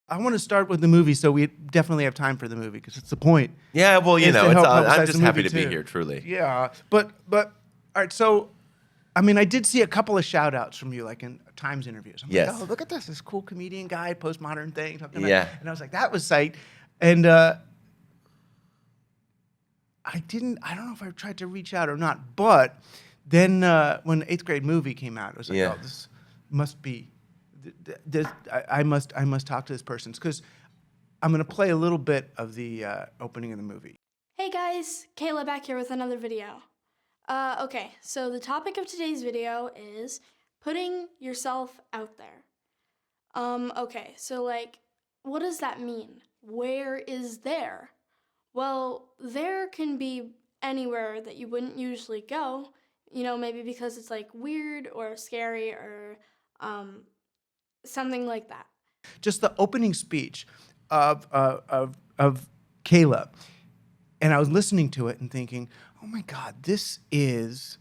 I want to start with the movie, so we definitely have time for the movie because it's the point. Yeah, well, Is to help I'm publicize just the happy movie to be too. here, truly. Yeah, but all right. So, I mean, I did see a couple of shout outs from you, like in Times interviews. I'm Yes. like, oh, look at this cool comedian guy, postmodern thing. Talking Yeah. about, and I was like, that was sight. And I don't know if I tried to reach out or not, but then when the 8th grade movie came out, it was like, Yeah. oh, this must be, I must talk to this person because I'm going to play a little bit of the opening of the movie. Hey guys, Kayla back here with another video. Okay, so the topic of today's video is putting yourself out there. Okay, so like, what does that mean? Where is there? Well, there can be anywhere that you wouldn't usually go, maybe because it's like weird or scary or something like that. Just the opening speech of Kayla, and I was listening to it and thinking, oh my God, this is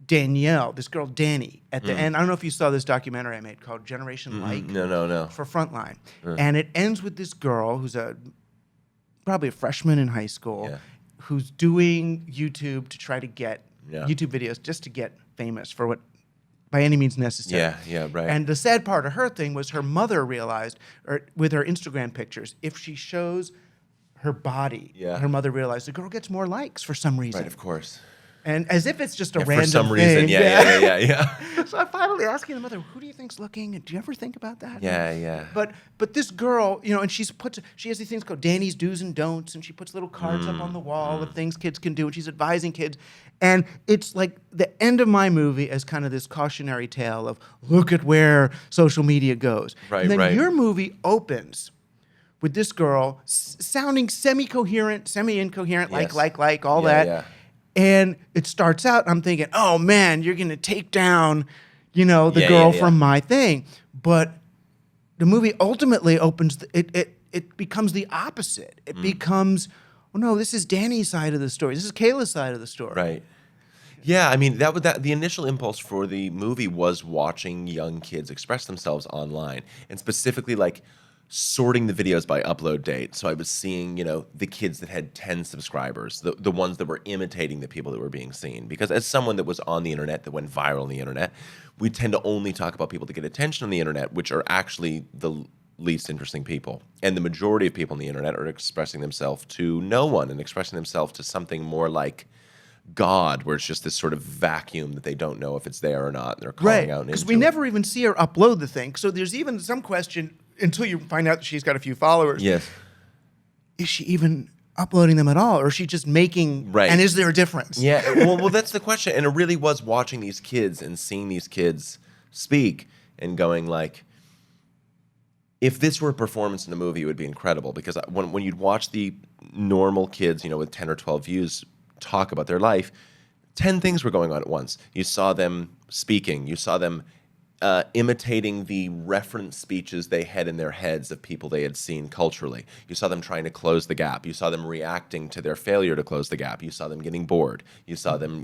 Danielle, this girl Danny. At the end, I don't know if you saw this documentary I made called Generation Like. No. For Frontline, and it ends with this girl who's probably a freshman in high school, who's doing YouTube to try to get YouTube videos just to get famous for what by any means necessary. Yeah, right. And the sad part of her thing was her mother realized, or with her Instagram pictures, if she shows her body, her mother realized the girl gets more likes for some reason. Right, of course. And as if it's just a random for some thing. reason, yeah. So I'm finally asking the mother, who do you think's looking? And do you ever think about that? Yeah. But this girl, and she has these things called Danny's Do's and Don'ts, and she puts little cards up on the wall of things kids can do, and she's advising kids. And it's like the end of my movie as kind of this cautionary tale of look at where social media goes. Right, and then right. your movie opens with this girl sounding semi-coherent, semi-incoherent, Yes. like, all that. Yeah. And it starts out, I'm thinking, oh man, you're going to take down, the girl from my thing. But the movie ultimately opens, it becomes the opposite. It becomes, oh no, this is Danny's side of the story. This is Kayla's side of the story. Right. Yeah, I mean, the initial impulse for the movie was watching young kids express themselves online, and specifically like sorting the videos by upload date. So I was seeing, the kids that had 10 subscribers, the ones that were imitating the people that were being seen. Because as someone that was on the internet, that went viral on the internet, we tend to only talk about people that get attention on the internet, which are actually the least interesting people. And the majority of people on the internet are expressing themselves to no one and expressing themselves to something more like God, where it's just this sort of vacuum that they don't know if it's there or not. And they're calling out Because into we it. never even see her upload the thing. So there's even some question until you find out that she's got a few followers. Yes. Is she even uploading them at all? Or is she just making, Right. and is there a difference? Yeah, well, that's the question. And it really was watching these kids and seeing these kids speak and going like, if this were a performance in a movie, it would be incredible. Because when you'd watch the normal kids, with 10 or 12 views talk about their life, 10 things were going on at once. You saw them speaking. You saw them imitating the reference speeches they had in their heads of people they had seen culturally. You saw them trying to close the gap. You saw them reacting to their failure to close the gap. You saw them getting bored. You saw them,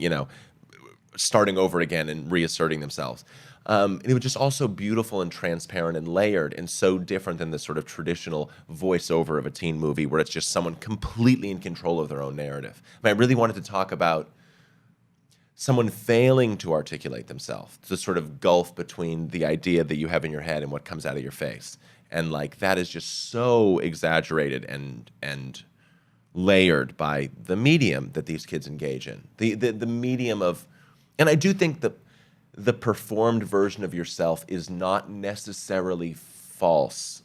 starting over again and reasserting themselves. And it was just also beautiful and transparent and layered and so different than the sort of traditional voiceover of a teen movie where it's just someone completely in control of their own narrative. I really wanted to talk about someone failing to articulate themselves, the sort of gulf between the idea that you have in your head and what comes out of your face. And like that is just so exaggerated and layered by the medium that these kids engage in. The medium of, and I do think that the performed version of yourself is not necessarily false,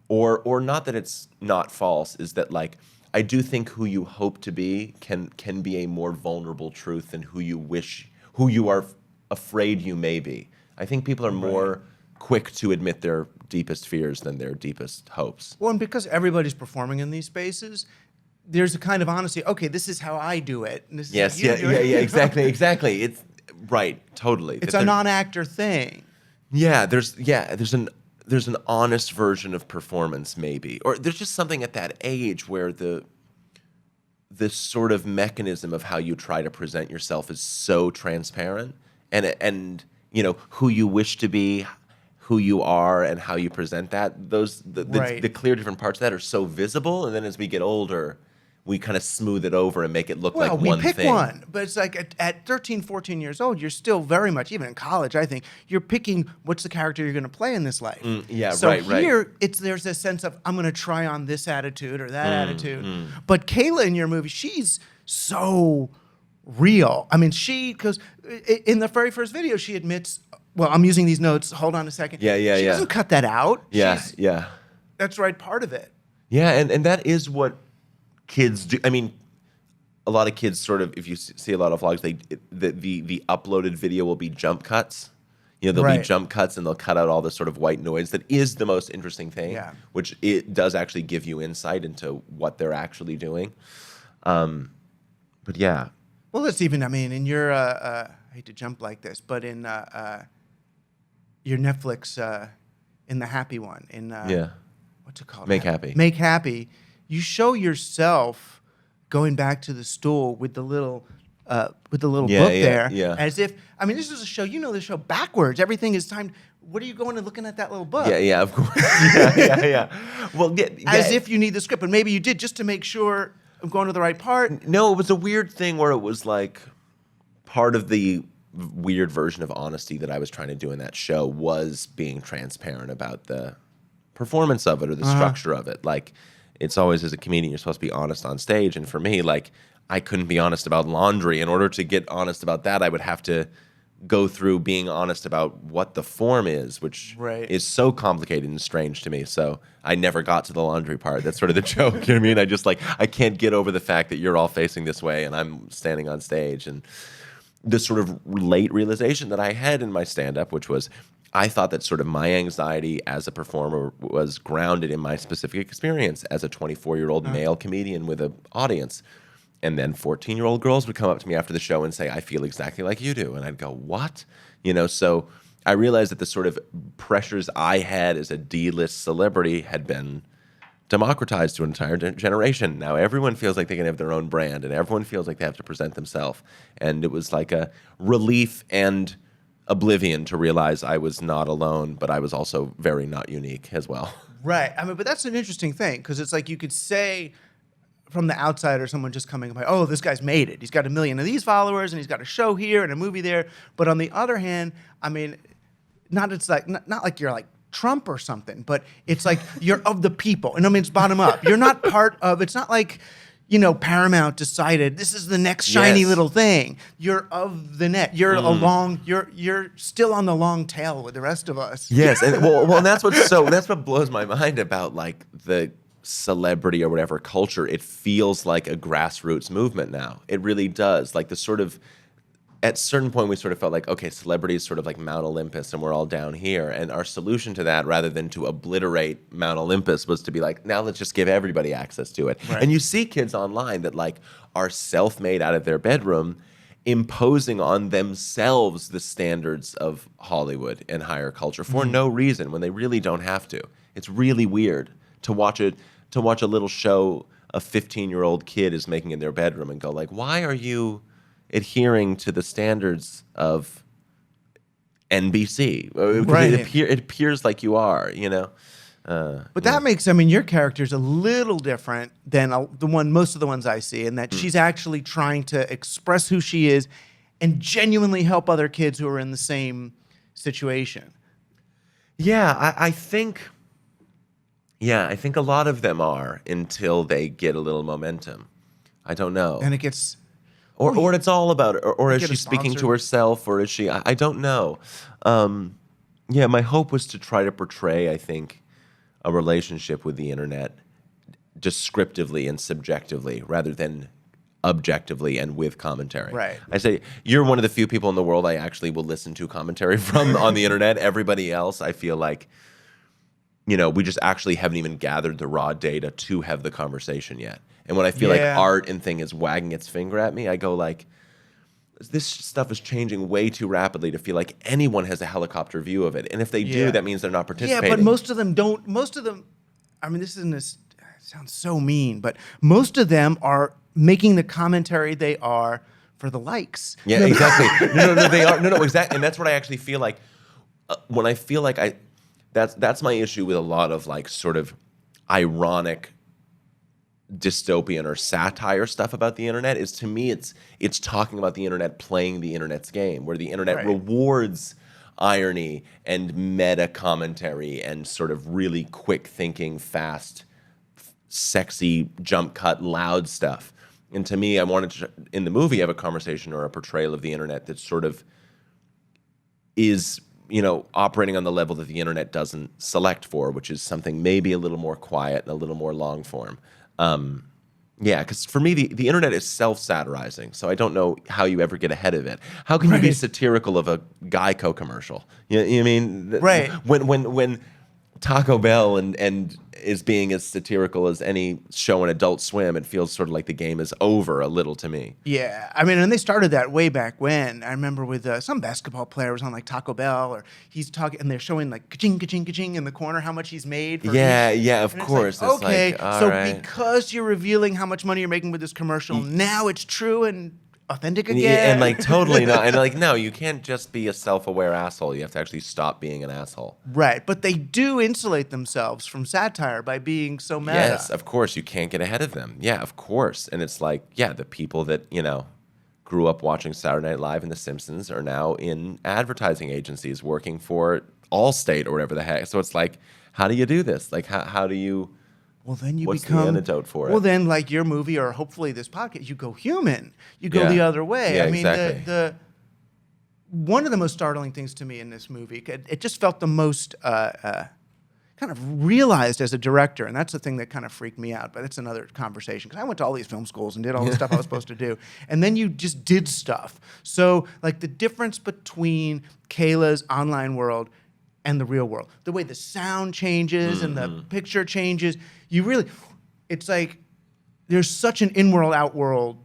or not that it's not false, is that like I do think who you hope to be can be a more vulnerable truth than who you are afraid you may be. I think people are more quick to admit their deepest fears than their deepest hopes. Well, and because everybody's performing in these spaces, there's a kind of honesty. Okay, this is how I do it. And this is Yes, how you do it. exactly. It's right, totally. It's a non-actor thing. Yeah, there's an honest version of performance, maybe, or there's just something at that age where this sort of mechanism of how you try to present yourself is so transparent, and who you wish to be, who you are and how you present that. The clear different parts of that are so visible, and then as we get older, we kind of smooth it over and make it look like one thing. Well, we pick one, but it's like at 13, 14 years old, you're still very much, even in college, I think, you're picking what's the character you're going to play in this life. So here, there's a sense of, I'm going to try on this attitude or that attitude. But Kayla in your movie, she's so real. I mean, because in the very first video, she admits, well, I'm using these notes. Hold on a second. She doesn't cut that out. That's right part of it. Yeah, and that is what kids do. I mean, a lot of kids sort of, if you see a lot of vlogs, the uploaded video will be jump cuts. There'll be jump cuts and they'll cut out all the sort of white noise that is the most interesting thing, which it does actually give you insight into what they're actually doing. But yeah. Well, let's even, I mean, in your, I hate to jump like this, but in your Netflix, in the Happy one, in, what's it called? Make Happy. Make Happy. You show yourself going back to the stool with the little book there, as if, I mean, this is a show, the show backwards. Everything is timed. What are you going and looking at that little book? Yeah, of course. Well, as if you need the script, but maybe you did just to make sure I'm going to the right part. No, it was a weird thing where it was like part of the weird version of honesty that I was trying to do in that show was being transparent about the performance of it or the structure of it. Like, it's always, as a comedian, you're supposed to be honest on stage. And for me, like, I couldn't be honest about laundry. In order to get honest about that, I would have to go through being honest about what the form is, which is so complicated and strange to me. So I never got to the laundry part. That's sort of the joke. You know what I mean? I can't get over the fact that you're all facing this way and I'm standing on stage. And the sort of late realization that I had in my stand-up, which was I thought that sort of my anxiety as a performer was grounded in my specific experience as a 24-year-old male comedian with an audience. And then 14-year-old girls would come up to me after the show and say, I feel exactly like you do. And I'd go, what? So I realized that the sort of pressures I had as a D-list celebrity had been democratized to an entire generation. Now everyone feels like they can have their own brand and everyone feels like they have to present themselves. And it was like a relief and oblivion to realize I was not alone, but I was also very not unique as well. Right. I mean, but that's an interesting thing because it's like you could say from the outside or someone just coming by, oh, this guy's made it. He's got 1 million of these followers and he's got a show here and a movie there. But on the other hand, I mean, not like you're like Trump or something, but it's like you're of the people. And I mean, it's bottom up. You're not part of, it's not like, Paramount decided this is the next shiny little thing. You're of the net. You're you're still on the long tail with the rest of us. Yes. And and that's what blows my mind about like the celebrity or whatever culture. It feels like a grassroots movement now. It really does. Like the sort of, at a certain point we sort of felt like, okay, celebrity is sort of like Mount Olympus and we're all down here. And our solution to that, rather than to obliterate Mount Olympus, was to be like, now let's just give everybody access to it. Right. And you see kids online that like are self-made out of their bedroom, imposing on themselves the standards of Hollywood and higher culture for no reason when they really don't have to. It's really weird to watch a little show a 15-year-old kid is making in their bedroom and go like, why are you adhering to the standards of NBC? Right. It appears like you are, But that makes, I mean, your character's a little different than most of the ones I see, in that she's actually trying to express who she is and genuinely help other kids who are in the same situation. Yeah, I think a lot of them are until they get a little momentum. I don't know. And it gets... Or it's all about it. Or is she speaking to herself? Or is she... I don't know. My hope was to try to portray, I think, a relationship with the internet descriptively and subjectively rather than objectively and with commentary. Right. I say, you're one of the few people in the world I actually will listen to commentary from on the internet. Everybody else, I feel like, we just actually haven't even gathered the raw data to have the conversation yet. And when I feel like art and thing is wagging its finger at me, I go like, this stuff is changing way too rapidly to feel like anyone has a helicopter view of it. And if they do, that means they're not participating. Yeah, but most of them don't. Most of them, I mean, it sounds so mean, but most of them are making the commentary they are for the likes. Yeah, exactly. No, they are. No, exactly. And that's what I actually feel like when I feel like that's my issue with a lot of like sort of ironic dystopian or satire stuff about the internet. Is to me it's talking about the internet playing the internet's game, where the internet rewards irony and meta commentary and sort of really quick thinking, fast, sexy, jump cut, loud stuff. And to me, I wanted to, in the movie, have a conversation or a portrayal of the internet that sort of is, operating on the level that the internet doesn't select for, which is something maybe a little more quiet and a little more long form. Because for me, the internet is self-satirizing, so I don't know how you ever get ahead of it. How can you be satirical of a Geico commercial? You mean? Right. When Taco Bell and is being as satirical as any show on Adult Swim, it feels sort of like the game is over a little to me. Yeah, I mean, and they started that way back when. I remember with some basketball player was on like Taco Bell, or he's talking, and they're showing like ka-ching, ka-ching, ka-ching in the corner how much he's made. For Of course. It's like, okay, so right. because you're revealing how much money you're making with this commercial, now it's true and authentic again. Yeah, and like totally not. And like, no, you can't just be a self-aware asshole. You have to actually stop being an asshole. Right, but they do insulate themselves from satire by being so meta. Yes, of course. You can't get ahead of them. Yeah, of course. And it's like, the people that, grew up watching Saturday Night Live and The Simpsons are now in advertising agencies working for Allstate or whatever the heck. So it's like, how do you do this? Like, how do you... Well, then you What's become the antidote for it? Well, then, like your movie or hopefully this podcast, you go human. You go the other way. Yeah, I mean, exactly. the one of the most startling things to me in this movie, it just felt the most kind of realized as a director, and that's the thing that kind of freaked me out. But it's another conversation because I went to all these film schools and did all the stuff I was supposed to do, and then you just did stuff. So, like the difference between Kayla's online world and the real world, the way the sound changes and the picture changes, it's like there's such an in-world, out-world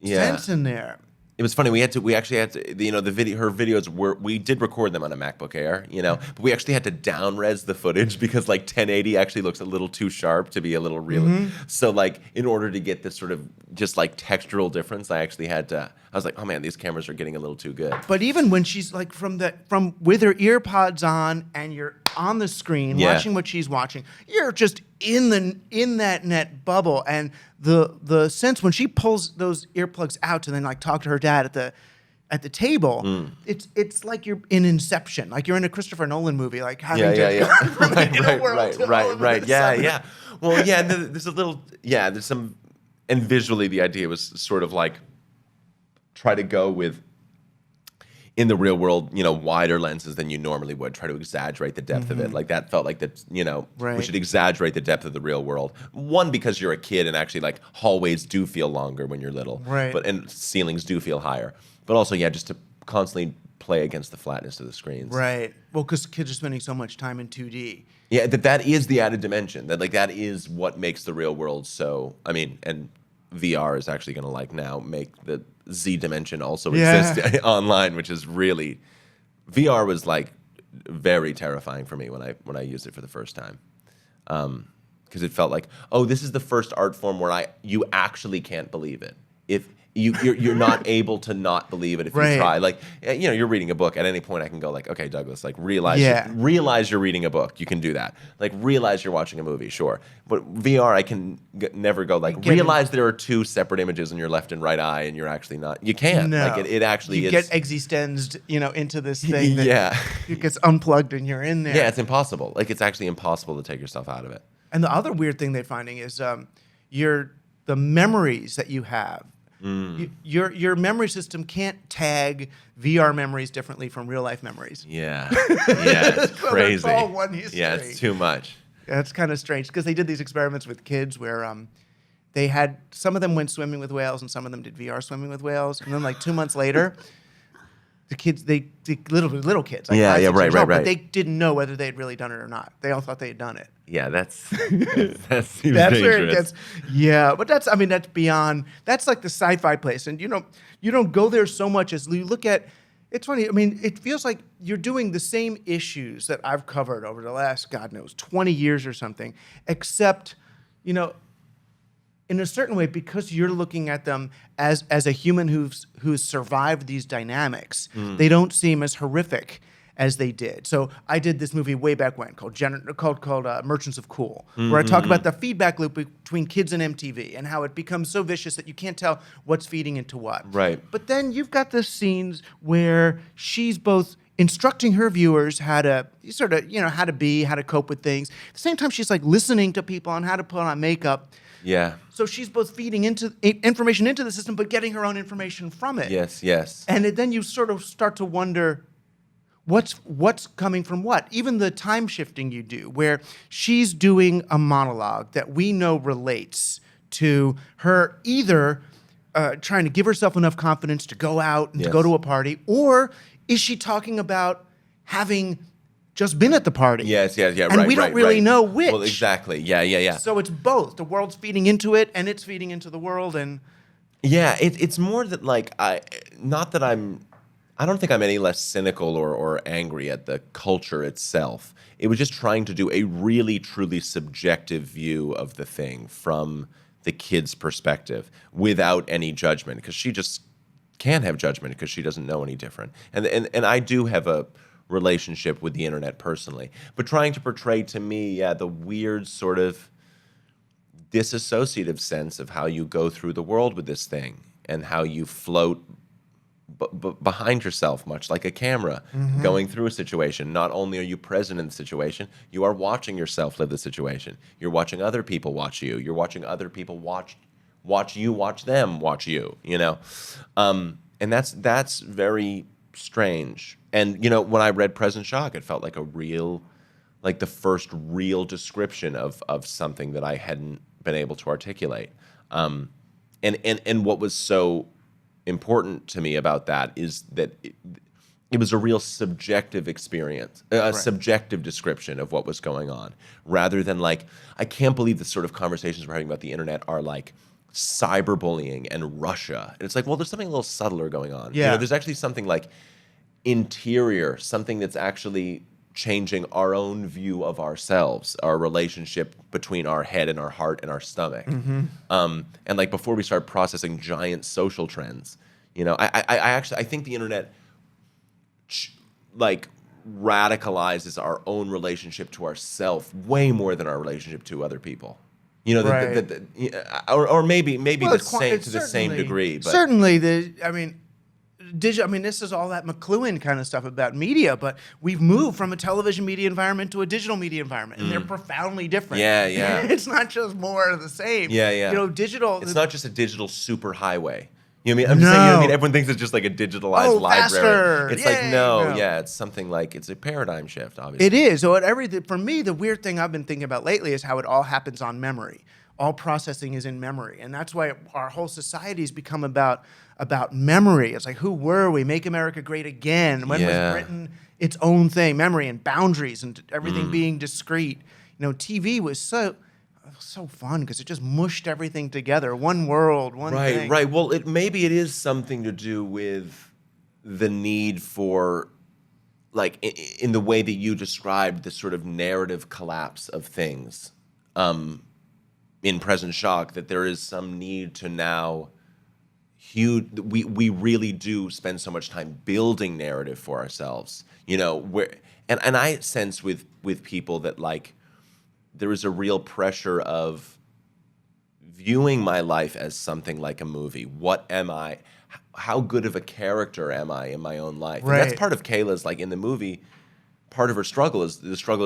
sense in there. It was funny. We actually had to, her videos we did record them on a MacBook Air, but we actually had to down-res the footage because like 1080 actually looks a little too sharp to be a little real. So like in order to get this sort of just like textural difference, I was like, oh man, these cameras are getting a little too good. But even when she's like from with her ear pods on and you're on the screen watching what she's watching, you're just in that net bubble. And the sense when she pulls those earplugs out to then like talk to her dad at the table, it's like you're in Inception, like you're in a Christopher Nolan movie, like having right. Yeah. Well, yeah, there's some, and visually the idea was sort of like try to go with, in the real world, wider lenses than you normally would. Try to exaggerate the depth of it. Like that felt like that, we should exaggerate the depth of the real world. One, because you're a kid and actually like hallways do feel longer when you're little. Right. And ceilings do feel higher. But also, just to constantly play against the flatness of the screens. Right. Well, because kids are spending so much time in 2D. Yeah, that is the added dimension. That is what makes the real world so, and VR is actually going to now make the Z dimension also exist online, which is really, VR was very terrifying for me when I used it for the first time, because it felt like, oh, this is the first art form where you actually can't believe it. If you're not able to not believe it if you try. You're reading a book. At any point, I can go okay, Douglas, realize you're reading a book. You can do that. Realize you're watching a movie, sure. But VR, I can never go realize there are two separate images in your left and right eye, and you're actually not. You can't. No. It actually you is. Get existenzed, into this thing that it gets unplugged and you're in there. Yeah, it's impossible. It's actually impossible to take yourself out of it. And the other weird thing they're finding is the memories that you have. Your memory system can't tag VR memories differently from real life memories. Yeah, it's crazy. It's all one history. Yeah, it's too much. Yeah, it's kind of strange because they did these experiments with kids where they had some of them went swimming with whales and some of them did VR swimming with whales, and then 2 months later, the kids little kids, right. But they didn't know whether they had really done it or not. They all thought they had done it. Yeah, that's that's dangerous. Where it gets. Yeah, but that's beyond. That's like the sci-fi place, and you don't go there so much as you look at. It's funny. It feels like you're doing the same issues that I've covered over the last, God knows, 20 years or something, except, in a certain way, because you're looking at them as a human who's survived these dynamics, they don't seem as horrific as they did. So I did this movie way back when called Merchants of Cool, where I talk about the feedback loop between kids and MTV and how it becomes so vicious that you can't tell what's feeding into what. Right. But then you've got the scenes where she's both instructing her viewers how to sort of, how to be, how to cope with things. At the same time, she's like listening to people on how to put on makeup. Yeah. So she's both feeding information into the system, but getting her own information from it. Yes. And then you sort of start to wonder what's coming from what. Even the time shifting you do, where she's doing a monologue that we know relates to her either trying to give herself enough confidence to go out and to go to a party, or is she talking about having just been at the party? Yes, and we don't really know which. Well, exactly. Yeah. So it's both. The world's feeding into it, and it's feeding into the world. And yeah, it's more that I don't think I'm any less cynical or angry at the culture itself. It was just trying to do a really, truly subjective view of the thing from the kid's perspective without any judgment, because she just can't have judgment because she doesn't know any different. And I do have a relationship with the internet personally, but trying to portray to me, the weird sort of disassociative sense of how you go through the world with this thing and how you float behind yourself, much like a camera going through a situation. Not only are you present in the situation, you are watching yourself live the situation. You're watching other people watch you. You're watching other people watch you, watch them, watch you, and that's very strange. And, when I read Present Shock, it felt like the first real description of something that I hadn't been able to articulate. And what was so important to me about that is that it was a real subjective experience, a subjective description of what was going on, rather than I can't believe the sort of conversations we're having about the internet are cyberbullying and Russia. And it's well, there's something a little subtler going on. Yeah. There's actually something interior, something that's actually changing our own view of ourselves, our relationship between our head and our heart and our stomach. And before we start processing giant social trends, I think the internet radicalizes our own relationship to ourself way more than our relationship to other people. Or maybe Well, to the same degree. But certainly, this is all that McLuhan kind of stuff about media, but we've moved from a television media environment to a digital media environment, and they're profoundly different. Yeah. It's not just more of the same. Yeah. Digital. It's not just a digital superhighway. You know what I mean? I'm just saying, everyone thinks it's just a digitalized library. Faster. It's it's something it's a paradigm shift, obviously. It is. So for me, the weird thing I've been thinking about lately is how it all happens on memory. All processing is in memory. And that's why our whole society has become about memory. It's who were we? Make America Great Again. When was Britain its own thing? Memory and boundaries and everything being discrete. TV was so fun because it just mushed everything together. One world, one thing. Right. Well, maybe it is something to do with the need for, in the way that you described the sort of narrative collapse of things in Present Shock, that there is some need to now we really do spend so much time building narrative for ourselves, where and I sense with people that there is a real pressure of viewing my life as something like a movie. What am I? How good of a character am I in my own life? Right. And that's part of Kayla's, in the movie, part of her struggle is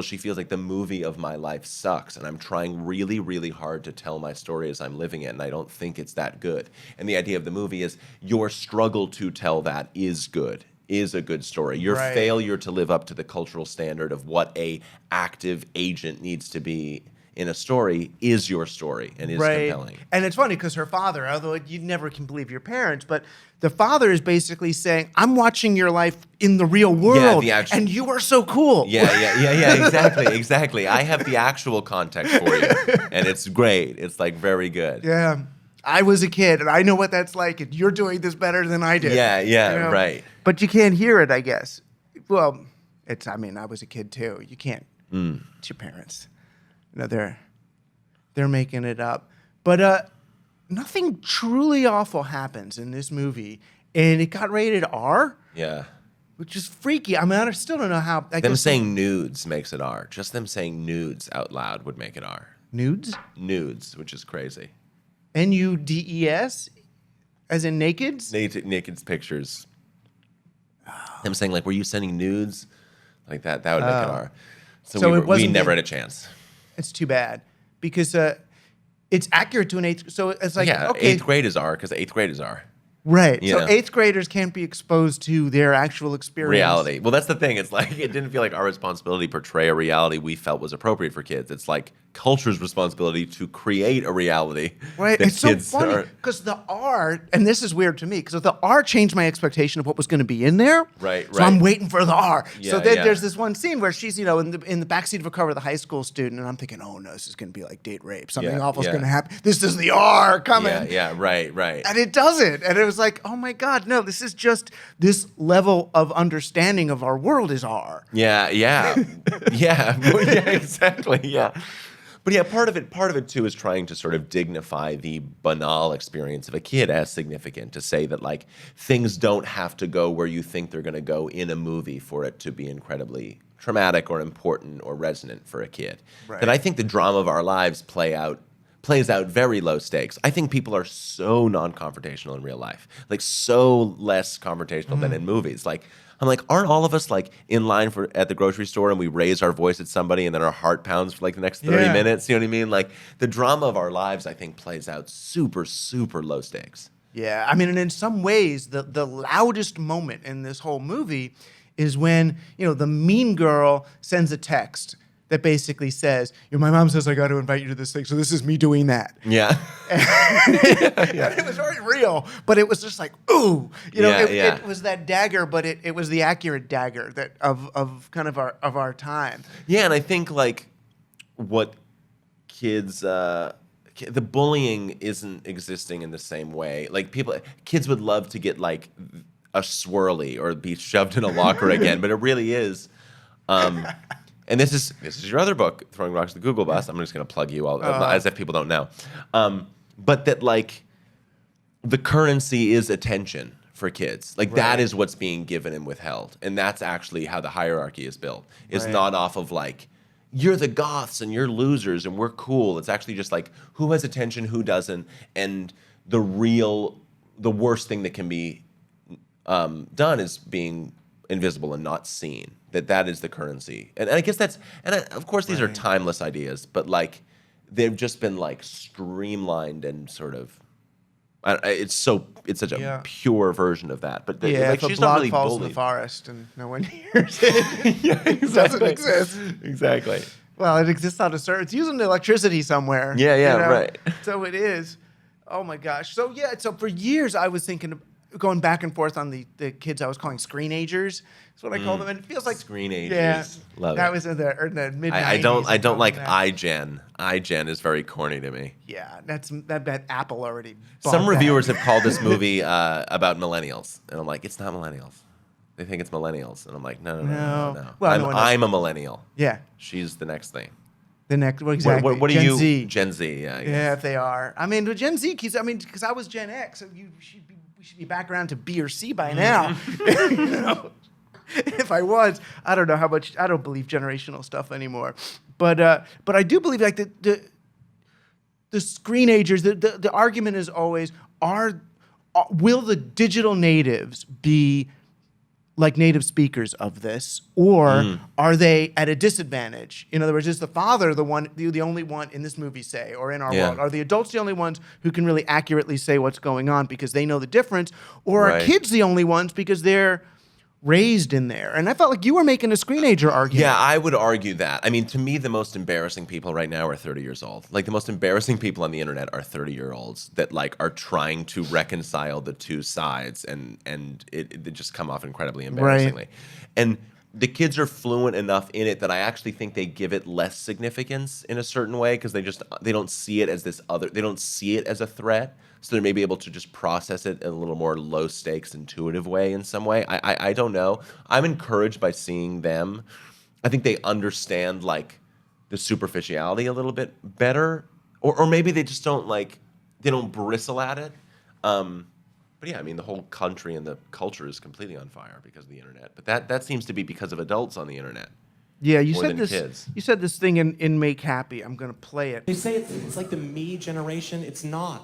she feels like the movie of my life sucks, and I'm trying really, really hard to tell my story as I'm living it, and I don't think it's that good. And the idea of the movie is your struggle to tell that is good, is a good story. Your failure to live up to the cultural standard of what a active agent needs to be in a story is your story and is compelling. And it's funny because her father, although you never can believe your parents, but the father is basically saying, I'm watching your life in the real world, and you are so cool. Yeah, exactly. I have the actual context for you, and it's great. It's very good. Yeah. I was a kid, and I know what that's like, and you're doing this better than I did. Yeah, right. But you can't hear it, I guess. Well, I was a kid too. You can't. It's your parents. They're making it up. But nothing truly awful happens in this movie, and it got rated R. Yeah. which is freaky. I mean, I still don't know how. Them saying nudes makes it R. Just them saying nudes out loud would make it R. Nudes? Nudes, which is crazy. Nudes? As in nakeds? Naked pictures. Them saying, like, were you sending nudes? Like that would make it R. So we never had a chance. It's too bad. Because it's accurate to an eighth. So it's like, okay. 8th grade is R because 8th grade is R. Right. So 8th graders can't be exposed to their actual experience. Reality. Well, that's the thing. It's like it didn't feel like our responsibility to portray a reality we felt was appropriate for kids. It's like culture's responsibility to create a reality. Right. It's so funny because the R, and this is weird to me, because the R changed my expectation of what was going to be in there. Right. So I'm waiting for the R. Yeah, so then there's this one scene where she's, in the backseat of a car with a high school student, and I'm thinking, oh no, this is going to be like date rape. Something awful's going to happen. This is the R coming. Yeah. Right. And it doesn't. And it was like, oh my God, no, this is just this level of understanding of our world is R. Yeah. Exactly. Yeah. But yeah, part of it too is trying to sort of dignify the banal experience of a kid as significant, to say that like things don't have to go where you think they're going to go in a movie for it to be incredibly traumatic or important or resonant for a kid. Right. That I think the drama of our lives plays out very low stakes. I think people are so non-confrontational in real life, like so less confrontational than in movies. Like I'm like, aren't all of us like in line at the grocery store and we raise our voice at somebody and then our heart pounds for like the next 30 minutes? You know what I mean? Like the drama of our lives, I think, plays out super, super low stakes. Yeah, I mean, and in some ways, the loudest moment in this whole movie is when, the mean girl sends a text that basically says, my mom says I got to invite you to this thing, so this is me doing that. Yeah. It was very real, but it was just like, ooh. It was that dagger, but it was the accurate dagger that of kind of our time. Yeah, and I think like what kids the bullying isn't existing in the same way. Like kids would love to get like a swirly or be shoved in a locker again, but it really is and this is your other book, Throwing Rocks at the Google Bus. I'm just going to plug you all, as if people don't know. But that, like, the currency is attention for kids. Like, that is what's being given and withheld. And that's actually how the hierarchy is built. It's not off of, like, you're the goths and you're losers and we're cool. It's actually just, like, who has attention, who doesn't. And the worst thing that can be done is being invisible and not seen. That is the currency, and I guess of course these are timeless ideas, but like they've just been like streamlined and sort of, it's such a pure version of that. But if she's a not block really falls bullied. in the forest and no one hears it, exactly. It doesn't exist. Exactly. Well, it exists on it's using electricity somewhere. Right. So it is. Oh my gosh. So for years I was thinking of going back and forth on the kids I was calling screenagers. That's what I call them, and it feels like screenagers. Yeah, love that it. was in the mid. I don't like iGen. iGen is very corny to me. Yeah, that Apple already. Some reviewers have called this movie about millennials, and I'm like, it's not millennials. They think it's millennials, and I'm like, no. Well, I'm a millennial. Yeah, she's the next thing. The next, exactly. What are Gen you? Z. Gen Z, yeah. I guess. Yeah, if they are. I mean, the Gen Z kids. I mean, because I was Gen X, so we should be back around to B or C by now. If I was, I don't know how much. I don't believe generational stuff anymore, but I do believe like the screenagers. The argument is always: will the digital natives be like native speakers of this, or are they at a disadvantage? In other words, is the father the only one in this movie, say, or in our world? Are the adults the only ones who can really accurately say what's going on because they know the difference, or are kids the only ones because they're raised in there? And I felt like you were making a screenager argument. Yeah, I would argue that. I mean, to me, the most embarrassing people right now are 30 years old. Like, the most embarrassing people on the internet are 30-year-olds that, like, are trying to reconcile the two sides, and it just come off incredibly embarrassingly. Right. And the kids are fluent enough in it that I actually think they give it less significance in a certain way because they don't see it as they don't see it as a threat. So they may be able to just process it in a little more low stakes, intuitive way in some way. I don't know. I'm encouraged by seeing them. I think they understand like the superficiality a little bit better, or maybe they just don't they don't bristle at it. But But yeah, I mean, the whole country and the culture is completely on fire because of the internet. But that seems to be because of adults on the internet. Yeah, you more said than this. kids. You said this thing in Make Happy. I'm going to play it. They say it's like the me generation. It's not.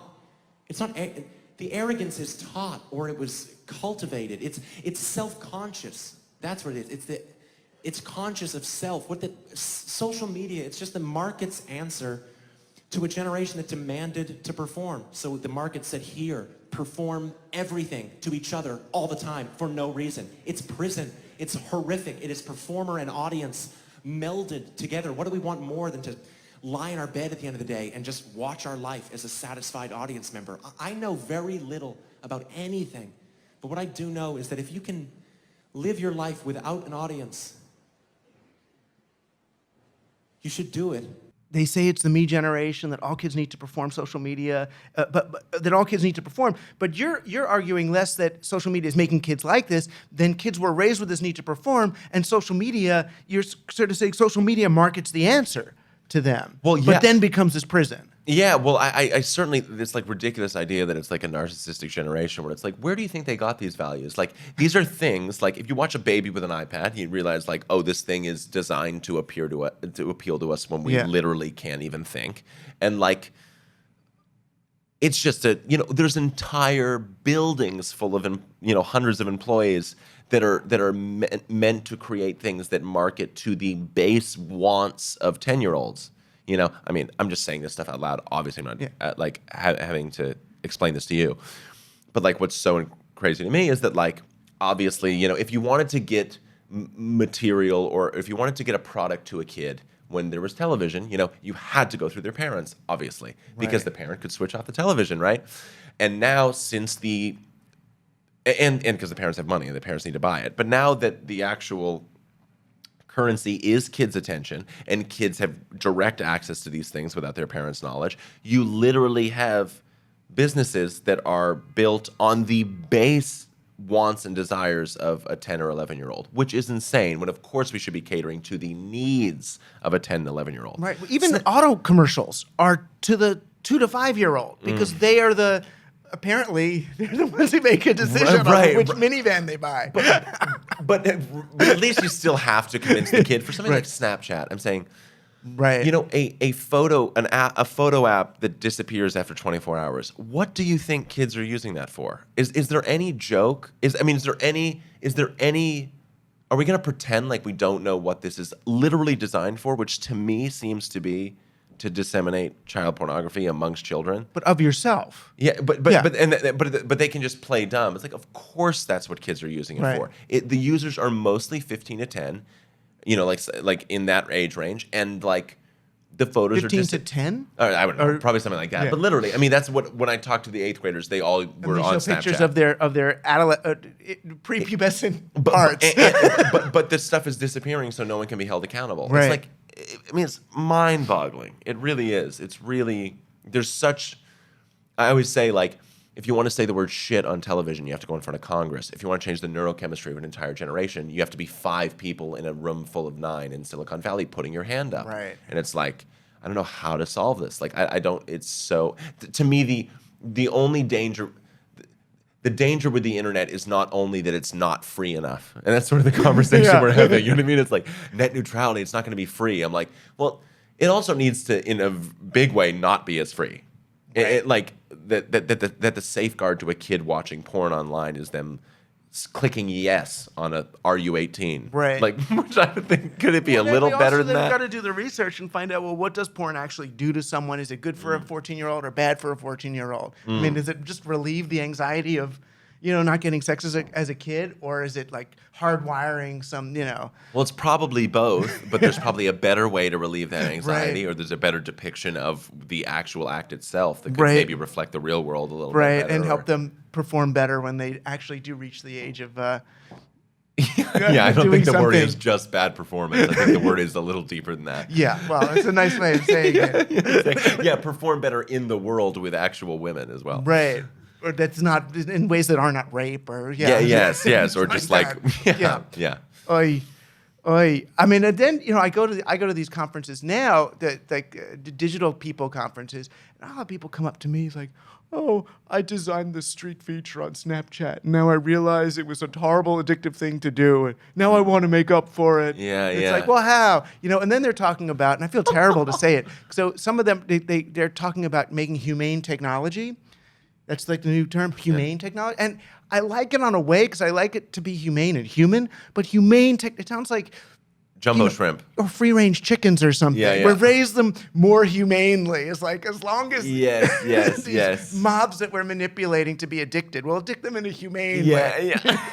It's not. The arrogance is taught, or it was cultivated. It's self-conscious. That's what it is. It's conscious of self. What the social media? It's just the market's answer to a generation that demanded to perform. So the market said, here, perform everything to each other all the time for no reason. It's prison. It's horrific. It is performer and audience melded together. What do we want more than to lie in our bed at the end of the day and just watch our life as a satisfied audience member? I know very little about anything, but what I do know is that if you can live your life without an audience, you should do it. They say it's the me generation, that all kids need to perform social media, but that all kids need to perform. But you're arguing less that social media is making kids like this than kids were raised with this need to perform, and social media, you're sort of saying social media markets the answer to them. Well, yeah. But then becomes this prison. Yeah, well, I certainly, this like ridiculous idea that it's like a narcissistic generation where it's like, where do you think they got these values? Like, these are things, like if you watch a baby with an iPad, you realize like, oh, this thing is designed to appeal to us when we literally can't even think. And like, it's just there's entire buildings full of, hundreds of employees that are meant to create things that market to the base wants of 10-year-olds. I mean, I'm just saying this stuff out loud. Obviously, I'm not having to explain this to you. But like, what's so crazy to me is that like, obviously, if you wanted to get material or if you wanted to get a product to a kid when there was television, you had to go through their parents, obviously, because the parent could switch off the television, right? And now since and because the parents have money and the parents need to buy it, but now that the actual currency is kids' attention, and kids have direct access to these things without their parents' knowledge. You literally have businesses that are built on the base wants and desires of a 10 or 11-year-old, which is insane, when of course we should be catering to the needs of a 10 and 11-year-old. Right. Even auto commercials are to the 2 to 5-year-old because they are apparently, they're the ones who make a decision on which minivan they buy. But at least you still have to convince the kid for something like Snapchat. I'm saying, a photo app that disappears after 24 hours. What do you think kids are using that for? Is there any joke? Is there any? Are we going to pretend like we don't know what this is literally designed for? Which to me seems to be to disseminate child pornography amongst children, but of yourself. Yeah, but they can just play dumb. It's like, of course, that's what kids are using it for. The users are mostly 15 to 10, like in that age range, and like the photos 15 are just 15 to 10. I don't know, probably something like that. Yeah. But literally, I mean, that's what when I talked to the 8th graders, they all were on Snapchat. Pictures of their prepubescent parts. But this stuff is disappearing, so no one can be held accountable. Right. It's like, I mean, it's mind-boggling. It really is. It's really, there's such, I always say, like, if you want to say the word shit on television, you have to go in front of Congress. If you want to change the neurochemistry of an entire generation, you have to be 5 people in a room full of 9 in Silicon Valley putting your hand up. Right. And it's like, I don't know how to solve this. Like, I don't, it's so, to me, the only danger, the danger with the internet is not only that it's not free enough. And that's sort of the conversation we're having. You know what I mean? It's like net neutrality, it's not going to be free. I'm like, well, it also needs to, in a big way, not be as free. Right. Like that the safeguard to a kid watching porn online is them clicking yes on a "Are you 18?" Right. Like, which I would think, could it be a little better than that? They've got to do the research and find out, well, what does porn actually do to someone? Is it good for a 14-year-old or bad for a 14-year-old? I mean, does it just relieve the anxiety of, not getting sex as a kid, or is it like hardwiring some, Well, it's probably both, but there's probably a better way to relieve that anxiety, or there's a better depiction of the actual act itself that could maybe reflect the real world a little bit better. And help them perform better when they actually do reach the age of I don't think the word is just bad performance. I think the word is a little deeper than that. Yeah, well, it's a nice way of saying it. Yeah, perform better in the world with actual women as well. Right. Or that's not in ways that are not rape or yes, or just like Oy. I mean, and then I go to these conferences now, digital people conferences, and I'll have people come up to me. It's like, oh, I designed this streak feature on Snapchat. Now I realize it was a horrible, addictive thing to do. And now I want to make up for it. Yeah, it's yeah. like, well, how? And then they're talking about, and I feel terrible to say it. So some of them, they're talking about making humane technology. That's like the new term, humane technology. And I like it on a way because I like it to be humane and human. But humane tech, it sounds like Jumbo shrimp. or free-range chickens or something. Yeah, yeah. We raise them more humanely. It's like as long as Yes, these yes. mobs that we're manipulating to be addicted, we'll addict them in a humane way. Yeah.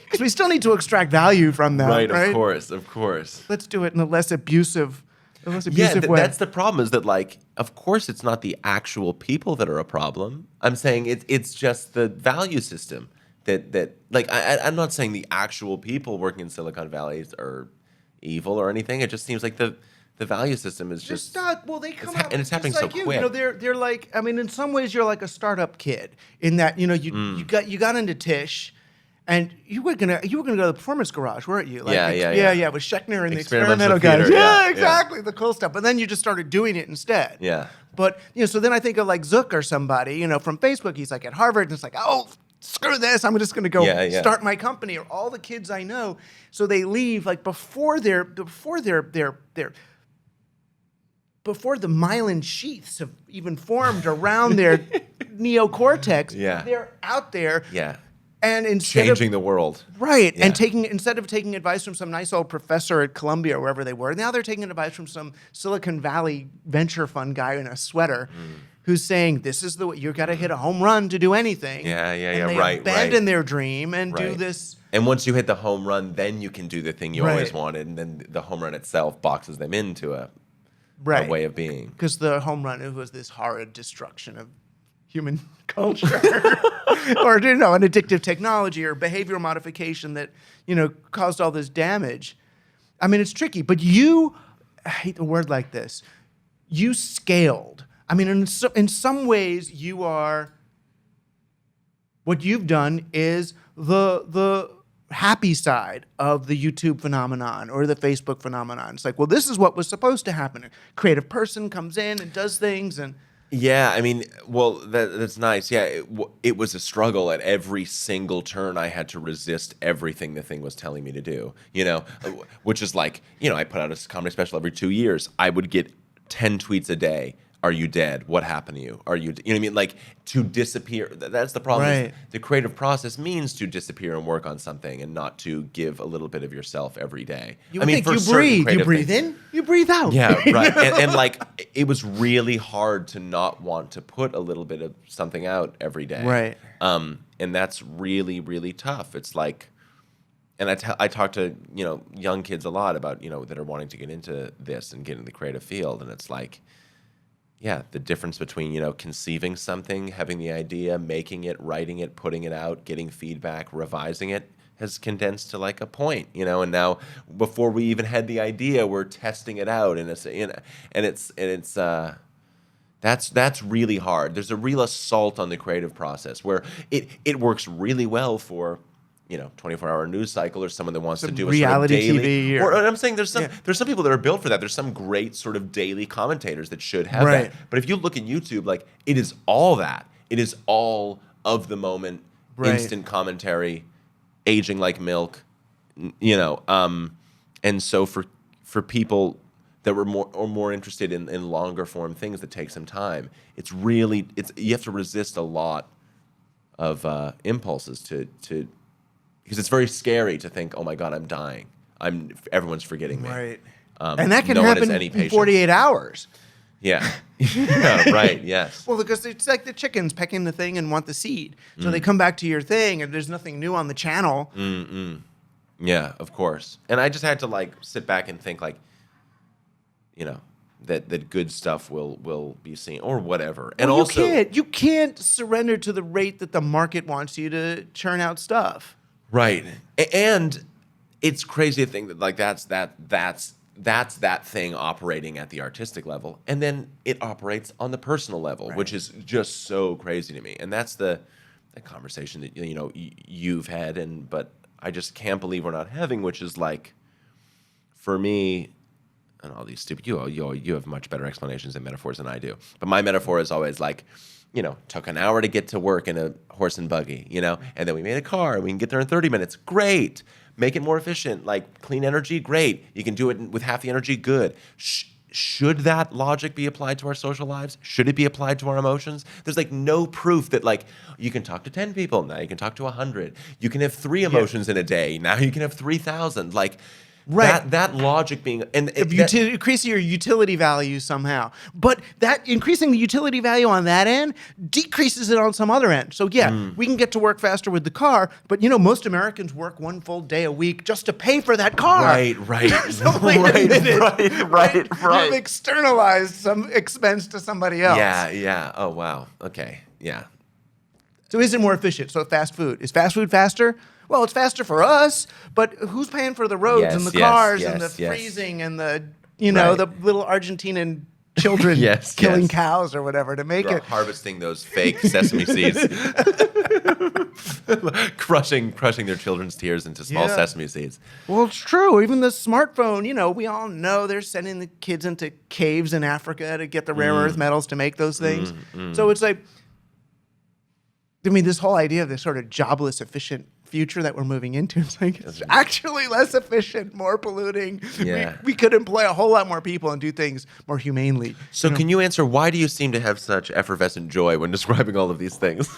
Because we still need to extract value from them, right? Of course. Let's do it in a less abusive way. That's the problem. Is that like, of course, it's not the actual people that are a problem. I'm saying it's just the value system that like I'm not saying the actual people working in Silicon Valley are evil or anything. It just seems like the value system is just not. Well, they come out and it's happening just like so quick. They're like. I mean, in some ways, you're like a startup kid in that you got into Tisch, and you were gonna go to the Performance Garage, weren't you? Like, yeah. With Schechner and the Experimental experimental guys. theater, Yeah, yeah. exactly, the cool stuff. But then you just started doing it instead. Yeah. But so then I think of like Zuck or somebody, from Facebook. He's like at Harvard, and it's like, oh, screw this, I'm just going to go start my company. Or all the kids I know, so they leave like before the myelin sheaths have even formed around their neocortex. Yeah. They're out there. Yeah. And instead Changing of, the world. Right. Yeah. And instead of taking advice from some nice old professor at Columbia or wherever they were, now they're taking advice from some Silicon Valley venture fund guy in a sweater who's saying, this is the way, you've got to hit a home run to do anything. And they right. Abandon their dream and do this. And once you hit the home run, then you can do the thing you always wanted. And then the home run itself boxes them into a way of being. Because the home run was this horrid destruction of human culture or an addictive technology or behavioral modification that caused all this damage. I mean, it's tricky, but I hate the word like this, you scaled. I mean, in some ways you are, what you've done is the happy side of the YouTube phenomenon or the Facebook phenomenon. It's like, well, this is what was supposed to happen. A creative person comes in and does things and yeah, I mean, well, that's nice. Yeah, it was a struggle at every single turn. I had to resist everything the thing was telling me to do, which is like, I put out a comedy special every 2 years. I would get 10 tweets a day. Are you dead? What happened to you? Are you, what I mean? Like, to disappear. That's the problem. Right. Is the creative process means to disappear and work on something and not to give a little bit of yourself every day. I mean, you breathe. You breathe in, you breathe out. Yeah, right. and like, it was really hard to not want to put a little bit of something out every day. Right. And that's really, really tough. It's like, and I talk to, young kids a lot about, that are wanting to get into this and get in the creative field. And it's like, yeah, the difference between, conceiving something, having the idea, making it, writing it, putting it out, getting feedback, revising it has condensed to like a point, and now before we even had the idea, we're testing it out and that's really hard. There's a real assault on the creative process where it works really well for 24-hour news cycle or someone that wants to do a reality sort of daily. TV Or I'm saying there's some people that are built for that. There's some great sort of daily commentators that should have Right. that. But if you look at YouTube, like it is all that. It is all of the moment, instant commentary, aging like milk, and so for people that were more interested in longer form things that take some time, you have to resist a lot of impulses to because it's very scary to think, oh my God, I'm dying. Everyone's forgetting me. Right. And that can no one has happen any in patience. 48 hours. Yeah. Yeah, right, yes. Well, because it's like the chickens pecking the thing and want the seed. So they come back to your thing and there's nothing new on the channel. Yeah, of course. And I just had to like sit back and think like, that good stuff will be seen or whatever. And Well, also you can't surrender to the rate that the market wants you to churn out stuff. right. And it's crazy to think that like that's that thing operating at the artistic level, and then it operates on the personal level, which is just so crazy to me. And that's the conversation that you've had, but I just can't believe we're not having, which is like, for me, and all these stupid. You have much better explanations and metaphors than I do. But my metaphor is always like, took an hour to get to work in a horse and buggy, and then we made a car and we can get there in 30 minutes. Great. Make it more efficient. Like clean energy, great. You can do it with half the energy, good. Should that logic be applied to our social lives? Should it be applied to our emotions? There's like no proof that like you can talk to 10 people, now you can talk to 100. You can have 3 emotions in a day, now you can have 3,000. Like that logic being increasing your utility value somehow, but that increasing the utility value on that end decreases it on some other end. So we can get to work faster with the car, but most Americans work 1 full day a week just to pay for that car. Right. So wait a minute. Right. You've externalized some expense to somebody else. Yeah. Oh wow. Okay. Yeah. So is it more efficient? So fast food, is fast food faster? Well, it's faster for us, but who's paying for the roads and the cars and the freezing and the the little Argentinian children killing cows or whatever to make it? Harvesting those fake sesame seeds, crushing their children's tears into small sesame seeds. Well, it's true. Even the smartphone, we all know they're sending the kids into caves in Africa to get the rare earth metals to make those things. So it's like, this whole idea of this sort of jobless, efficient future that we're moving into, it's actually less efficient, more polluting. Yeah. We could employ a whole lot more people and do things more humanely. So can you answer, why do you seem to have such effervescent joy when describing all of these things?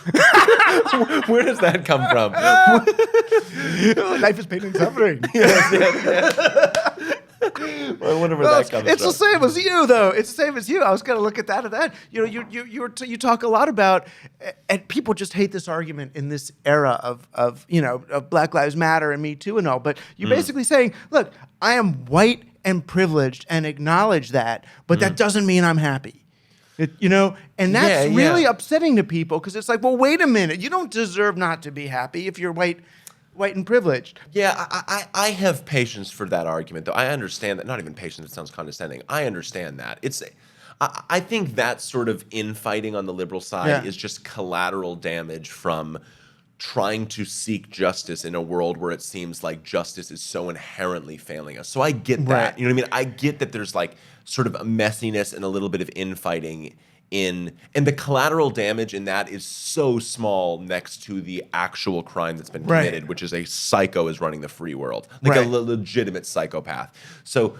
Where does that come from? Life is pain and suffering. Yes. Well, I wonder where that comes from. It's the same as you, though. It's the same as you. I was going to look at that. You talk a lot about, and people just hate this argument in this era of Black Lives Matter and Me Too and all. But you're basically saying, look, I am white and privileged and acknowledge that, but that doesn't mean I'm happy. And that's really upsetting to people because it's like, well, wait a minute. You don't deserve not to be happy if you're white and privileged. Yeah, I have patience for that argument, though. I understand that. Not even patience, it sounds condescending. I understand that. I think that sort of infighting on the liberal side is just collateral damage from trying to seek justice in a world where it seems like justice is so inherently failing us. So I get that. Right. You know what I mean? I get that there's like sort of a messiness and a little bit of infighting and the collateral damage in that is so small next to the actual crime that's been committed, which is a psycho is running the free world, like a legitimate psychopath. So,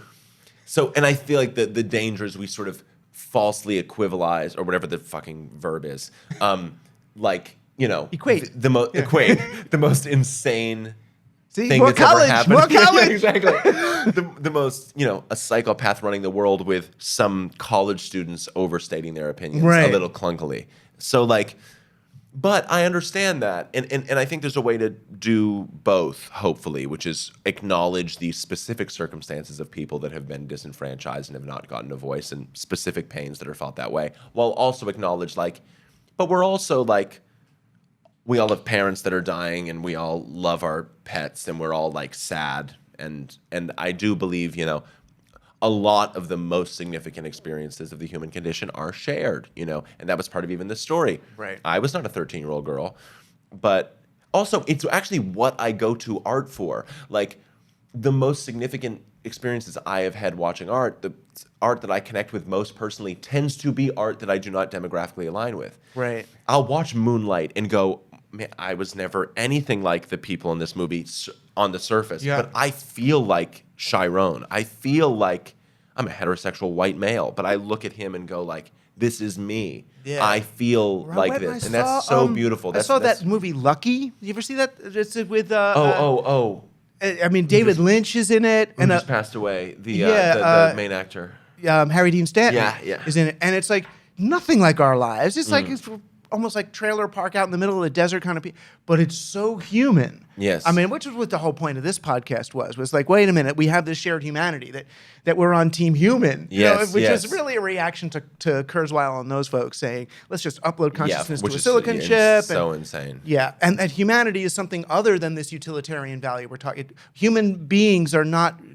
and I feel like the danger is we sort of falsely equivalize, or whatever the fucking verb is, equate the most insane. See, thing more that's ever college, happened. more college. Exactly. The most, a psychopath running the world with some college students overstating their opinions a little clunkily. So but I understand that. And I think there's a way to do both, hopefully, which is acknowledge the specific circumstances of people that have been disenfranchised and have not gotten a voice and specific pains that are felt that way, while also acknowledge but we're also we all have parents that are dying and we all love our pets and we're all sad. And I do believe, a lot of the most significant experiences of the human condition are shared, and that was part of even the story. Right. I was not a 13-year-old girl, but also it's actually what I go to art for. The most significant experiences I have had watching art, the art that I connect with most personally tends to be art that I do not demographically align with. Right. I'll watch Moonlight and go, man, I was never anything like the people in this movie on the surface, but I feel like Chiron. I feel like I'm a heterosexual white male, but I look at him and go this is me. Yeah. I feel like this, and that's so beautiful. I saw that movie Lucky. You ever see that? It's with David just, Lynch is in it, and just passed away. The main actor, Harry Dean Stanton, is in it, and it's nothing like our lives. It's it's almost like trailer park out in the middle of the desert kind of people, but it's so human. Yes. Which is what the whole point of this podcast was wait a minute, we have this shared humanity that we're on team human. Which is really a reaction to Kurzweil and those folks saying, let's just upload consciousness to a silicon chip. So insane. Yeah, and that humanity is something other than this utilitarian value we're talking. Human beings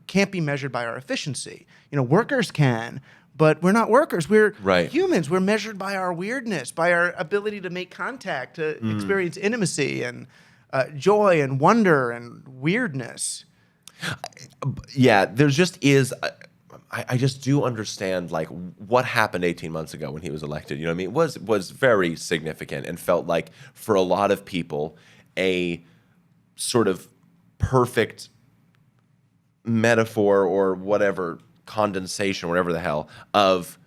can't be measured by our efficiency. Workers can, but we're not workers. We're humans. We're measured by our weirdness, by our ability to make contact, to experience intimacy and joy and wonder and weirdness. Yeah, there just is. I just do understand like what happened 18 months ago when he was elected. You know what I mean? It was very significant and felt like for a lot of people a sort of perfect metaphor or whatever, condensation, whatever the hell, of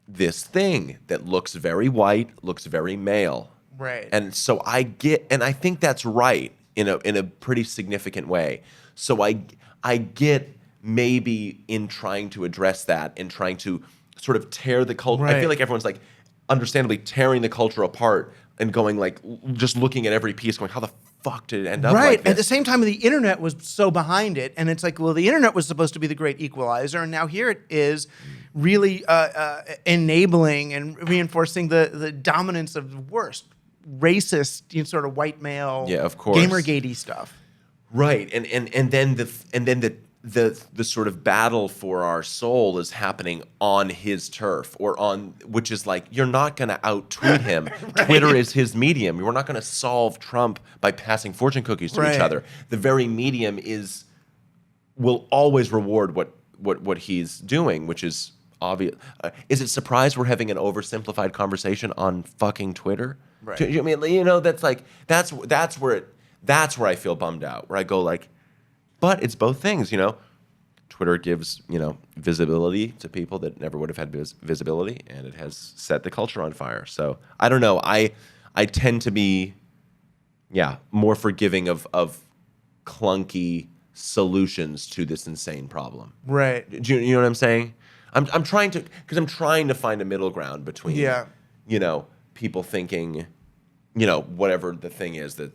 this thing that looks very white, looks very male. Right. And so I think that's right in a pretty significant way. So I get maybe in trying to address that and trying to sort of tear the culture. Right. I feel like everyone's like understandably tearing the culture apart and going like just looking at every piece going, how the fuck did it end up like this? At the same time, the internet was so behind it, and it's like, well, the internet was supposed to be the great equalizer, and now here it is really enabling and reinforcing the dominance of the worst racist, sort of white male, of course, Gamergate-y stuff. Right, and then the sort of battle for our soul is happening on his turf which is like, you're not going to out-tweet him. Right. Twitter is his medium. We're not going to solve Trump by passing fortune cookies to each other. The very medium will always reward what he's doing, which is obvious. Is it surprised we're having an oversimplified conversation on fucking Twitter? Right. I mean, that's like that's where I feel bummed out, where I go like, but it's both things, Twitter gives, visibility to people that never would have had visibility, and it has set the culture on fire. So I don't know. I tend to be, more forgiving of clunky solutions to this insane problem. Right. Do you know what I'm saying? I'm trying to find a middle ground between, people thinking, whatever the thing is that.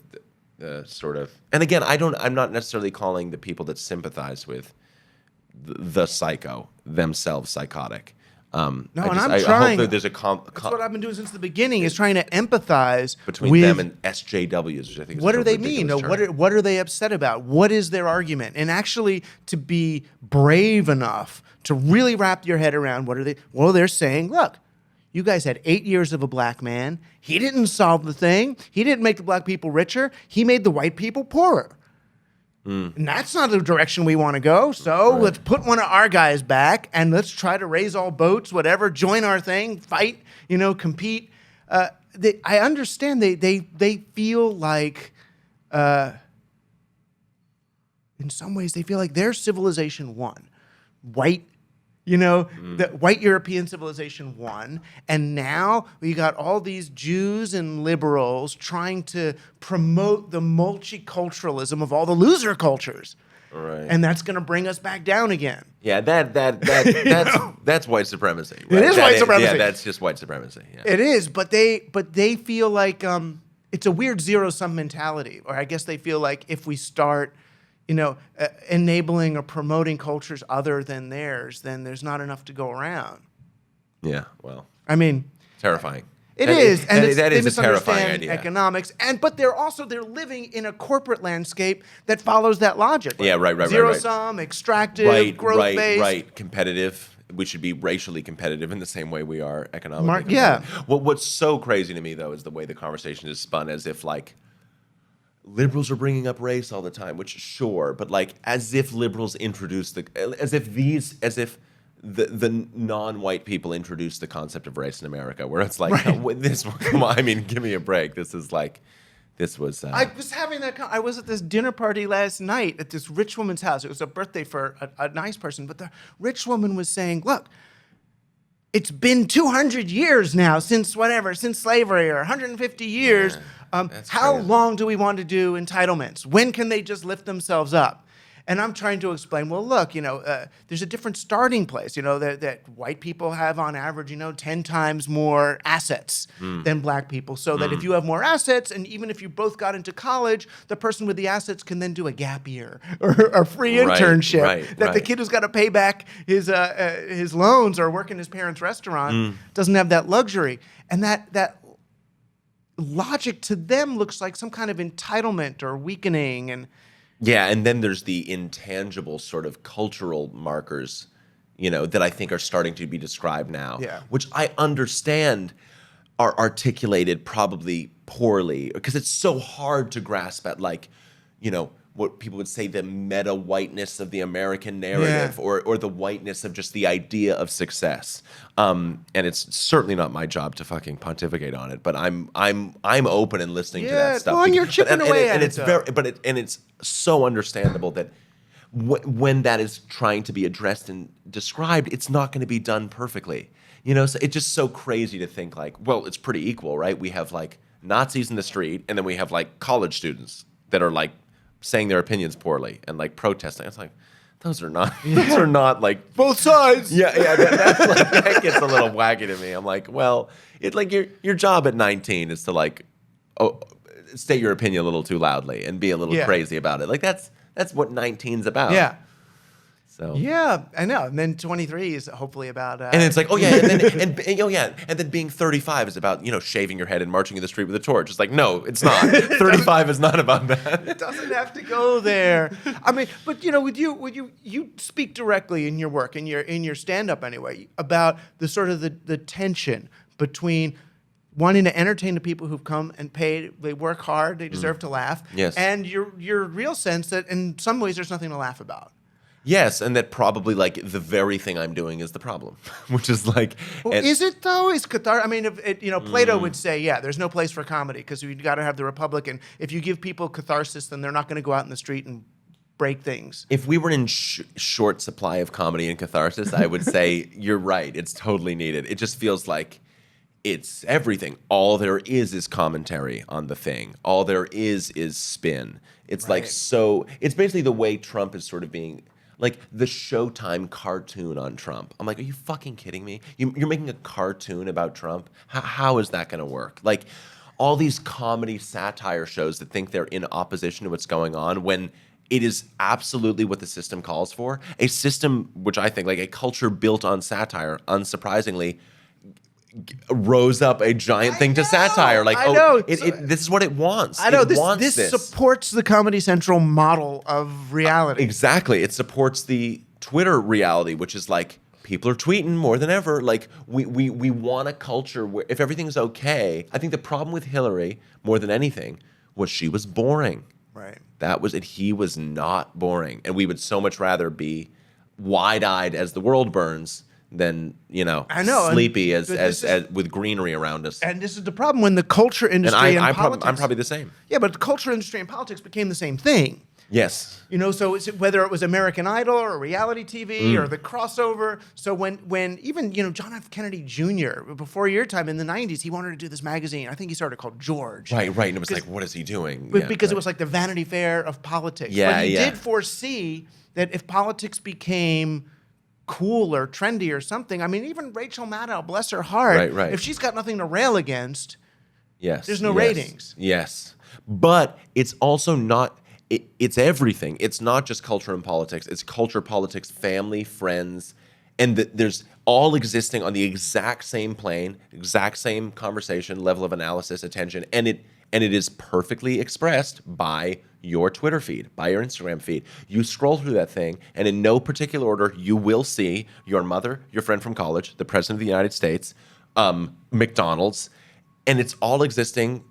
The sort of, and again, I'm not necessarily calling the people that sympathize with the psycho themselves psychotic. I'm I trying. hope that there's That's what I've been doing since the beginning, is trying to empathize between with them and SJWs, which I think is what do they mean? mean? What are they upset about? What is their argument? And actually, to be brave enough to really wrap your head around what are they? Well, they're saying, look, you guys had 8 years of a black man. He didn't solve the thing. He didn't make the black people richer. He made the white people poorer. And that's not the direction we want to go. So let's put one of our guys back and let's try to raise all boats, whatever, join our thing, fight, compete. I understand they feel like, in some ways, they feel like their civilization won. White, the white European civilization won, and now we got all these Jews and liberals trying to promote the multiculturalism of all the loser cultures. Right. And that's going to bring us back down again. Yeah, that's white supremacy. Right? It is white supremacy. Yeah, that's just white supremacy. Yeah. It is, but they feel like it's a weird zero-sum mentality, or I guess they feel like if we start enabling or promoting cultures other than theirs, then there's not enough to go around. Yeah, well. I mean, terrifying. It is, and that is a terrifying misunderstand idea. Economics, but they're living in a corporate landscape that follows that logic. Yeah, right. Zero sum, extractive, growth based. Right. Competitive. We should be racially competitive in the same way we are economically. Yeah. What's so crazy to me though is the way the conversation is spun, as if like liberals are bringing up race all the time, which sure, but like as if liberals introduced the non-white people introduced the concept of race in America, where it's like, come on, I mean, give me a break. This was. I was having I was at this dinner party last night at this rich woman's house. It was a birthday for a nice person, but the rich woman was saying, look, it's been 200 years now since slavery, or 150 years. How crazy. long do we want to do entitlements? When can they just lift themselves up? And I'm trying to explain, well, look, there's a different starting place, that white people have on average, 10 times more assets than black people. So that if you have more assets, and even if you both got into college, the person with the assets can then do a gap year or a free internship. The kid who's got to pay back his loans or work in his parents' restaurant doesn't have that luxury. And that logic to them looks like some kind of entitlement or weakening. And then there's the intangible sort of cultural markers, that I think are starting to be described now, which I understand are articulated probably poorly, because it's so hard to grasp at, like, what people would say the meta whiteness of the American narrative, or the whiteness of just the idea of success. And it's certainly not my job to fucking pontificate on it, but I'm open and listening to that stuff. Well, and you're chipping away at it. It's so understandable that when that is trying to be addressed and described, it's not going to be done perfectly. So it's just so crazy to think like, well, it's pretty equal, right? We have like Nazis in the street, and then we have like college students that are like saying their opinions poorly and like protesting. It's like, those are not like both sides. Yeah, that gets a little wacky to me. I'm like, well, it's like your job at 19 is to like state your opinion a little too loudly and be a little crazy about it. Like that's what 19's about. Yeah. So yeah, I know. And then 23 is hopefully about. And it's like, oh yeah, and then being 35 is about shaving your head and marching in the street with a torch. It's like, no, it's not. 35 is not about that. It doesn't have to go there. I mean, but with you speak directly in your work, in your stand-up anyway, about the sort of the tension between wanting to entertain the people who've come and paid. They work hard. They deserve to laugh. Yes. And your real sense that in some ways there's nothing to laugh about. Yes, and that probably like the very thing I'm doing is the problem, which is like. Well, is it though? Is catharsis? I mean, Plato would say, there's no place for comedy because you've got to have the Republic, and if you give people catharsis, then they're not going to go out in the street and break things. If we were in short supply of comedy and catharsis, I would say you're right. It's totally needed. It just feels like it's everything. All there is commentary on the thing. All there is spin. It's like so. It's basically the way Trump is sort of being. Like the Showtime cartoon on Trump. I'm like, are you fucking kidding me? You're making a cartoon about Trump? How is that going to work? Like all these comedy satire shows that think they're in opposition to what's going on when it is absolutely what the system calls for. A system which I think, like a culture built on satire, unsurprisingly, rose up a giant thing to satire. Like, this is what it wants. I know this supports the Comedy Central model of reality. Exactly. It supports the Twitter reality, which is like people are tweeting more than ever. Like we want a culture where if everything's okay. I think the problem with Hillary more than anything was she was boring. Right. That was it. He was not boring, and we would so much rather be wide-eyed as the world burns than sleepy as with greenery around us. And this is the problem when the culture industry and politics. I'm probably the same. Yeah, but the culture industry and politics became the same thing. Yes. So whether it was American Idol or reality TV or the crossover. So when even John F. Kennedy Jr. before your time in the 90s, he wanted to do this magazine. I think he started called George. Right. And it was like, what is he doing? Because it was like the Vanity Fair of politics. Yeah, but he did foresee that if politics became cool or trendy or something. I mean, even Rachel Maddow, bless her heart, right. if she's got nothing to rail against, there's no yes, ratings. Yes. But it's also not, it's everything. It's not just culture and politics. It's culture, politics, family, friends, and there's all existing on the exact same plane, exact same conversation, level of analysis, attention, and it is perfectly expressed by your Twitter feed, by your Instagram feed. You scroll through that thing, and in no particular order, you will see your mother, your friend from college, the President of the United States, McDonald's, and it's all existing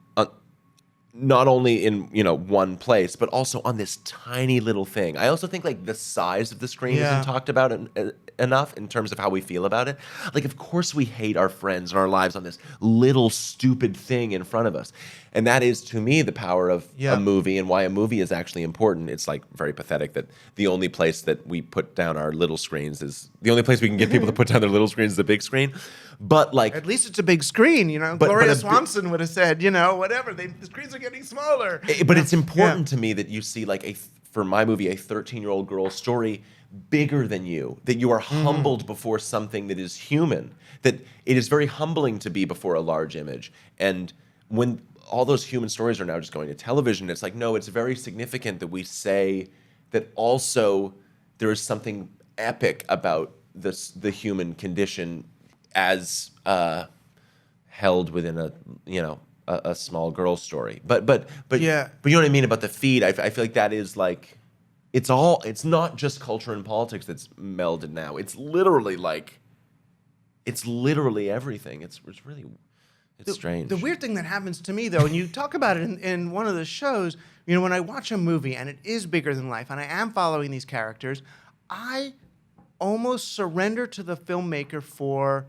not only in one place, but also on this tiny little thing. I also think like the size of the screen isn't talked about enough in terms of how we feel about it. Like, of course we hate our friends and our lives on this little stupid thing in front of us. And that is, to me, the power of a movie and why a movie is actually important. It's like very pathetic that the only place that we put down our little screens is the only place we can get people to put down their little screens is the big screen. But like, at least it's a big screen, Gloria Swanson would have said, whatever. The screens are getting smaller. But it's important to me that you see like for my movie, a 13-year-old girl's story bigger than you, that you are humbled before something that is human, that it is very humbling to be before a large image. And when all those human stories are now just going to television, it's like, no, it's very significant that we say that also there is something epic about the human condition as held within a small girl's story. But you know what I mean about the feed. I feel like that is like, it's not just culture and politics that's melded now. It's literally everything. It's really It's strange. The weird thing that happens to me, though, and you talk about it in one of the shows, when I watch a movie and it is bigger than life and I am following these characters, I almost surrender to the filmmaker for...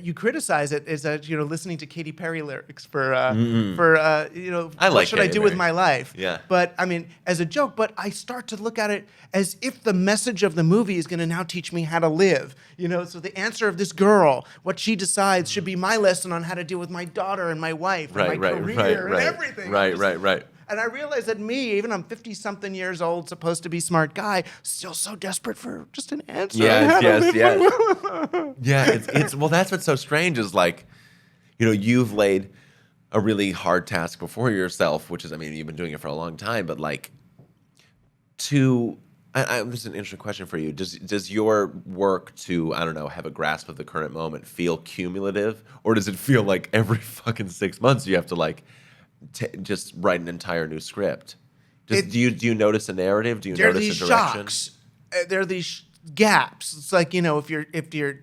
you criticize it as listening to Katy Perry lyrics for I like what should I Katy do with Perry. my life? Yeah. But I mean, as a joke. But I start to look at it as if the message of the movie is going to now teach me how to live. So the answer of this girl, what she decides, should be my lesson on how to deal with my daughter and my wife and my career and everything. Right. And I realize that me, even I'm 50-something years old, supposed to be smart guy, still so desperate for just an answer. Yes. Yeah, it's well, that's what's so strange is like, you've laid a really hard task before yourself, which is, I mean, you've been doing it for a long time, but like, this is an interesting question for you. Does your work to, I don't know, have a grasp of the current moment feel cumulative, or does it feel like every fucking 6 months you have to like just write an entire new script? Do you notice a narrative? Do you There are notice these a direction? shocks. There are these gaps. It's like, if you're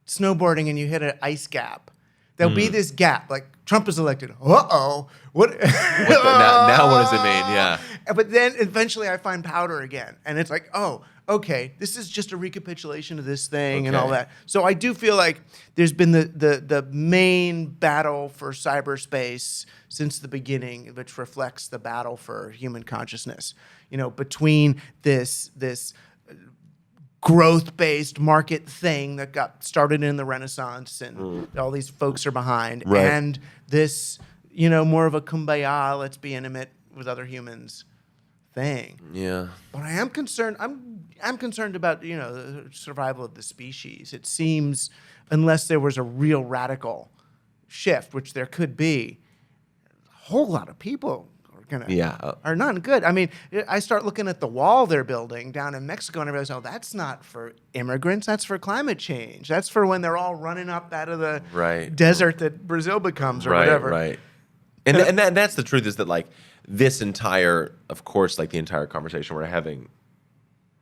snowboarding and you hit an ice gap, there'll be this gap. Like Trump is elected. Uh-oh. What? Now what does it mean? Yeah. But then eventually I find powder again. And it's like, oh, okay, this is just a recapitulation of this thing and all Okay. that. So I do feel like there's been the main battle for cyberspace since the beginning, which reflects the battle for human consciousness. Between this growth-based market thing that got started in the Renaissance and all these folks are behind, Right. and this, more of a kumbaya, let's be intimate with other humans thing. Yeah. But I am concerned. I'm concerned about the survival of the species. It seems, unless there was a real radical shift, which there could be, a whole lot of people are not good. I mean, I start looking at the wall they're building down in Mexico, and I realize, that's not for immigrants. That's for climate change. That's for when they're all running up out of the desert that Brazil becomes or whatever. Right. And that's the truth, is that like this entire, of course, like the entire conversation we're having,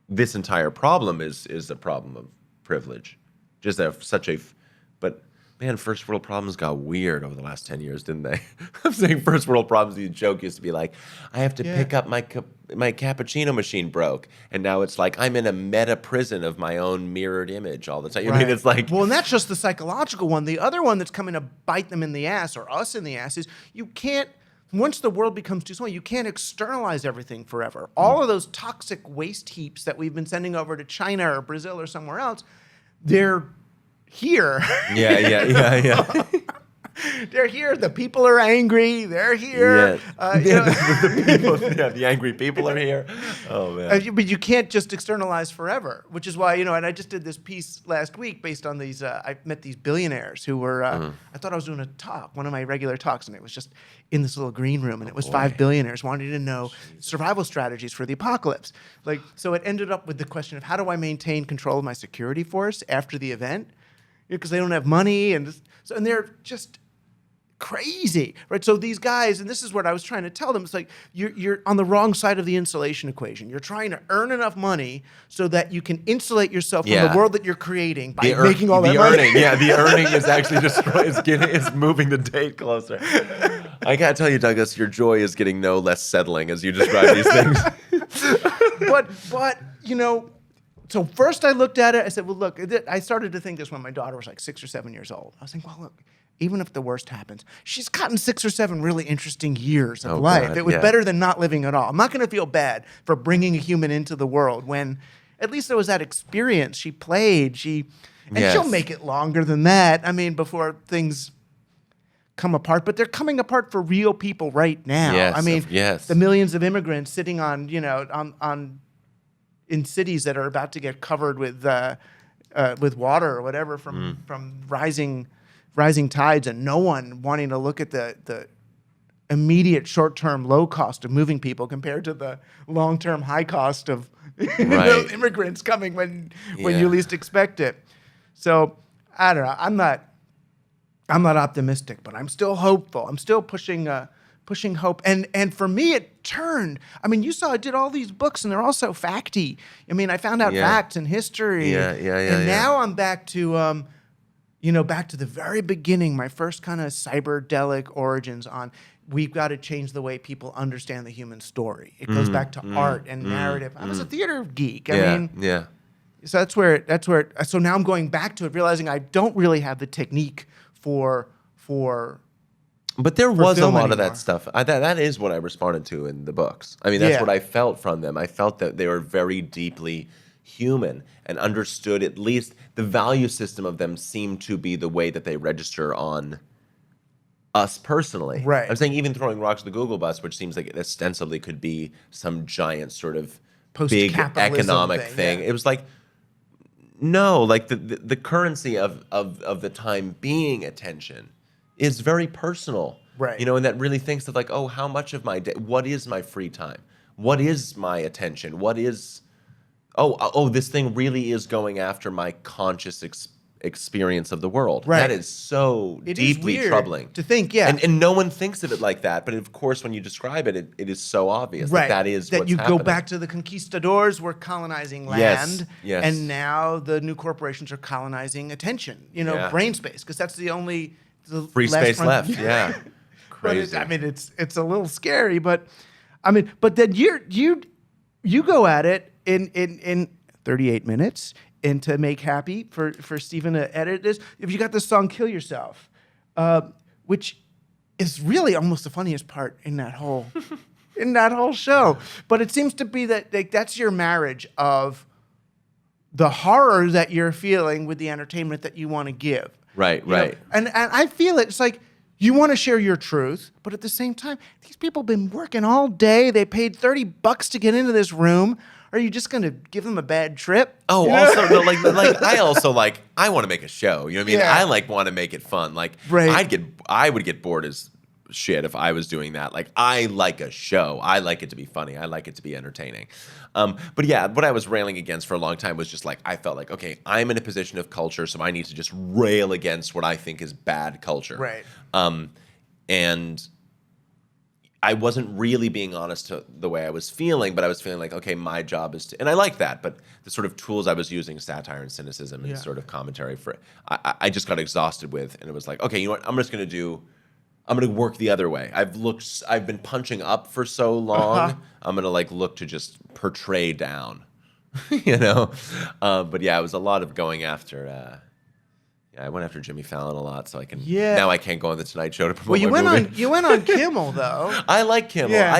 this entire problem is a problem of privilege. Just that but man, first world problems got weird over the last 10 years, didn't they? I'm saying first world problems, the joke used to be like, I have to pick up my cappuccino machine broke. And now it's like, I'm in a meta prison of my own mirrored image all the time. I mean, it's like... Well, and that's just the psychological one. The other one that's coming to bite them in the ass, or us in the ass, is you can't, once the world becomes too small, you can't externalize everything forever. All of those toxic waste heaps that we've been sending over to China or Brazil or somewhere else, they're here. Yeah. They're here. The people are angry. They're here. The angry people are here. Oh, man. But you can't just externalize forever, which is why, and I just did this piece last week based on these, I met these billionaires who were, I thought I was doing a talk, one of my regular talks, and it was just in this little green room, and it was 5 billionaires wanting to know survival strategies for the apocalypse. So it ended up with the question of, how do I maintain control of my security force after the event? Because they don't have money, and they're just crazy, right? So these guys, and this is what I was trying to tell them, it's like you're on the wrong side of the insulation equation. You're trying to earn enough money so that you can insulate yourself from the world that you're creating by making all that money. The earning is actually is moving the date closer. I gotta tell you, Douglas, your joy is getting no less settling as you describe these things. But so first I looked at it, I said, well, look, I started to think this when my daughter was like 6 or 7 years old. I was thinking, well, look, even if the worst happens, she's gotten 6 or 7 really interesting years of life. God, it was better than not living at all. I'm not going to feel bad for bringing a human into the world when at least there was that experience. She played, she'll make it longer than that. I mean, before things come apart, but they're coming apart for real people right now. Yes, I mean, yes. the millions of immigrants sitting on in cities that are about to get covered with water or whatever from rising tides, and no one wanting to look at the immediate short-term low cost of moving people compared to the long-term high cost of immigrants coming when you least expect it. So I don't know. I'm not optimistic, but I'm still hopeful. I'm still pushing hope. And for me, it turned. I mean, you saw I did all these books, and they're all so facty. I mean, I found out facts and history. Yeah. And now I'm back to back to the very beginning, my first kind of cyberdelic origins on we've got to change the way people understand the human story. It goes back to art and narrative. I was a theater geek. I mean, so so now I'm going back to it, realizing I don't really have the technique for But there was a lot anymore. of that stuff. That is what I responded to in the books. I mean, that's what I felt from them. I felt that they were very deeply human and understood at least the value system of them seemed to be the way that they register on us personally. Right. I'm saying even throwing rocks at the Google bus, which seems like it ostensibly could be some giant sort of big Post-capitalism economic thing. yeah. It was like, no, like the currency of the time being attention is very personal. Right. And that really thinks of like, oh, how much of my day, what is my free time? What is my attention? What is, this thing really is going after my conscious experience of the world. Right. That is so deeply weird troubling. to think, yeah. And no one thinks of it like that, but of course when you describe it, it is so obvious that is that what's you happening. go back to the conquistadors were colonizing land, yes. and now the new corporations are colonizing attention, brain space, because that's the only free space left. Yeah, But crazy. it's a little scary, but then you go at it in 38 minutes. And to make happy for Stephen to edit this, if you got the song "Kill Yourself," which is really almost the funniest part in that whole show, but it seems to be that that's your marriage of the horror that you're feeling with the entertainment that you want to give. Right. And I feel it's like you want to share your truth, but at the same time, these people have been working all day. They paid $30 to get into this room. Are you just going to give them a bad trip? Oh, also, no, like I also I want to make a show. You know what I mean? Yeah. I want to make it fun. Like, Right. I would get bored as shit if I was doing that. Like, I like a show. I like it to be funny. I like it to be entertaining. But yeah, what I was railing against for a long time was just like, I felt like, okay, I'm in a position of culture, so I need to just rail against what I think is bad culture. Right. And I wasn't really being honest to the way I was feeling, but I was feeling like, okay, my job is to, and I like that, but the sort of tools I was using, satire and cynicism and sort of commentary for, I just got exhausted with, and it was like, okay, you know what, I'm going to work the other way. I've been punching up for so long, I'm going to look to just portray down, But yeah, it was a lot of going after, I went after Jimmy Fallon a lot, so I can. Yeah. Now I can't go on the Tonight Show to promote my movie. You went on Kimmel though. I like Kimmel. Yeah.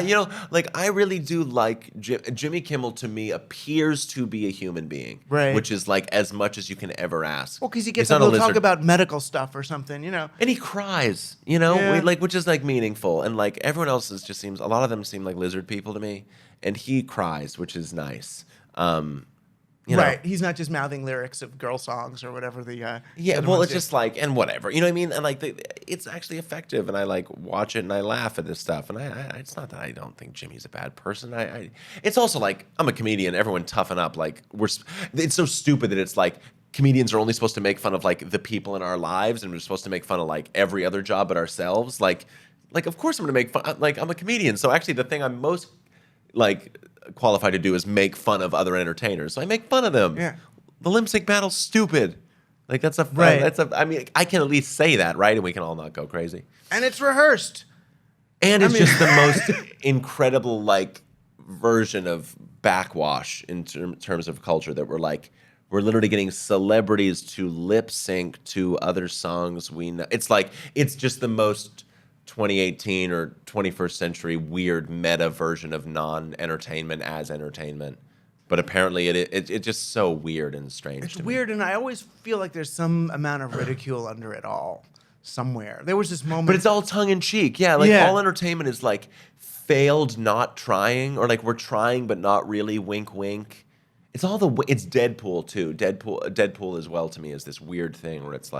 I really do like Jimmy Kimmel. To me, appears to be a human being, right? Which is as much as you can ever ask. Well, because he gets to talk about medical stuff or something, And he cries, which is meaningful, and everyone else just seems. A lot of them seem like lizard people to me, and he cries, which is nice. Right, he's not just mouthing lyrics of girl songs or whatever the. It's just and whatever, you know what I mean, and it's actually effective, and I watch it and I laugh at this stuff, and I it's not that I don't think Jimmy's a bad person. It's also I'm a comedian. Everyone toughen up. It's so stupid that it's comedians are only supposed to make fun of the people in our lives, and we're supposed to make fun of every other job but ourselves. Of course I'm going to make fun. I'm a comedian, so actually the thing I'm most qualified to do is make fun of other entertainers. So I make fun of them. Yeah. The lip sync battle's stupid. That's I mean, I can at least say that, right? And we can all not go crazy. And it's rehearsed. And it's just the most incredible version of backwash in terms of culture that we're literally getting celebrities to lip sync to other songs we know. It's just the most 2018 or 21st century weird meta version of non-entertainment as entertainment. But apparently it's just so weird and strange. It's weird, and I always feel like there's some amount of ridicule under it all somewhere. There was this moment. But it's all tongue-in-cheek. Yeah, all entertainment is failed not trying, or we're trying but not really, wink wink. It's it's Deadpool too. Deadpool as well to me is this weird thing where it's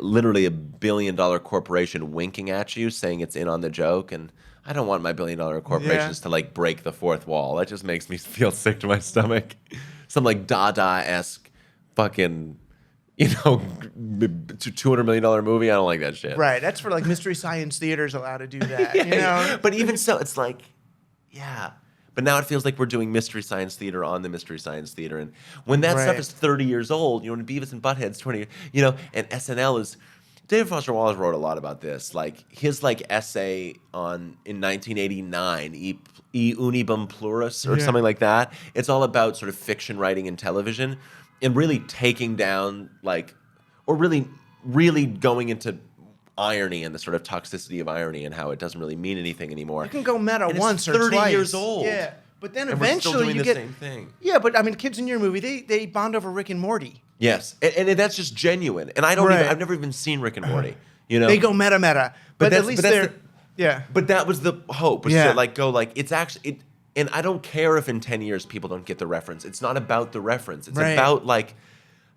literally $1 billion corporation winking at you, saying it's in on the joke, and I don't want my $1 billion corporations to break the fourth wall. That just makes me feel sick to my stomach. Some Dada-esque fucking, $200 million movie. I don't like that shit. Right, that's for Mystery Science Theater's allowed to do that. But even so, it's But now it feels like we're doing Mystery Science Theater on the Mystery Science Theater. And when that stuff is 30 years old, you know, when Beavis and Butthead's 20, you know, and SNL is... David Foster Wallace wrote a lot about this. Like, his, like, essay in 1989, E Unibum Plurus, or something like that. It's all about sort of fiction writing and television and really taking down, like... Or really going into... irony and the sort of toxicity of irony and how it doesn't really mean anything anymore. You can go meta and once it's or 30 twice. years old. Yeah, but then and eventually we're still doing you the get same thing. Yeah, but I mean, kids in your movie they bond over Rick and Morty. Yes, and that's just genuine. And I've never even seen Rick and Morty. You know, They go meta, but at least they're But that was the hope. Was to like go like it's actually. And I don't care if in 10 years people don't get the reference. It's not about the reference. It's about like.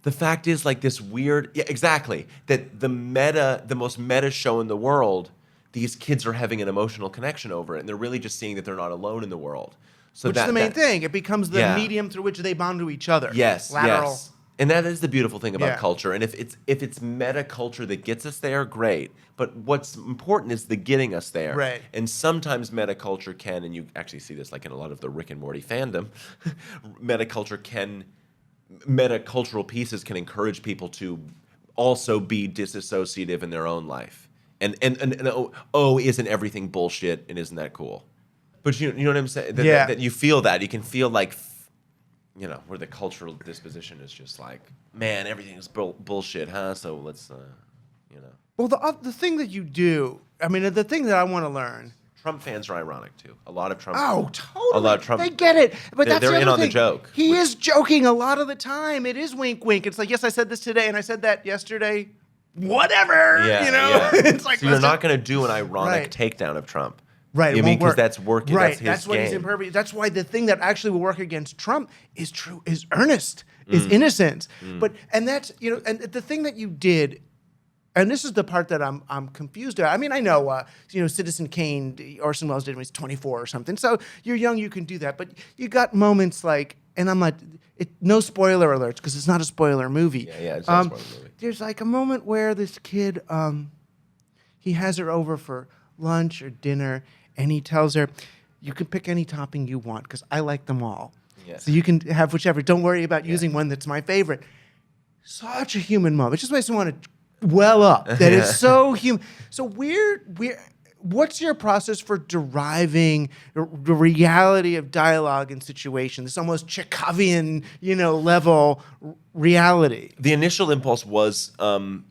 The fact is, like, this weird... Yeah, exactly. That the most meta show in the world, these kids are having an emotional connection over it, and they're really just seeing that they're not alone in the world. So which is the main thing. It becomes the medium through which they bond to each other. Yes, Lateral. yes. And that is the beautiful thing about culture. And if it's meta culture that gets us there, great. But what's important is the getting us there. Right. And sometimes meta culture can, and you actually see this like in a lot of the Rick and Morty fandom, meta-cultural pieces can encourage people to also be disassociative in their own life. And isn't everything bullshit and isn't that cool? But you know what I'm saying? That you feel that. You can feel like, you know, where the cultural disposition is just like, man, everything is bullshit, huh? So let's, you know. Well, the thing that you do, I mean, the thing that I want to learn... Trump fans are ironic too. A lot of Trump. Oh, totally. A lot of Trump. They get it, but that's they're the other in on thing. the joke. He is joking a lot of the time. It is wink, wink. It's like, yes, I said this today, and I said that yesterday. Whatever. Yeah, you know. Yeah. It's like so you're not going to do an ironic takedown of Trump, right? You mean because that's working? Right. That's his what game. He's impervious. That's why the thing that actually will work against Trump is true, is earnest, is innocence. But that's and the thing that you did. And this is the part that I'm confused about. I mean, I know, Citizen Kane, Orson Welles did when he was 24 or something. So you're young, you can do that. But you got moments like, and I'm like, no spoiler alerts because it's not a spoiler movie. Yeah, it's not a spoiler movie. There's like a moment where this kid, he has her over for lunch or dinner, and he tells her, you can pick any topping you want because I like them all. Yeah. So you can have whichever. Don't worry about using one that's my favorite. Such a human moment. It just makes me want to well up. That is so human. So what's your process for deriving the reality of dialogue and situation? This almost Chekhovian, level reality. The initial impulse was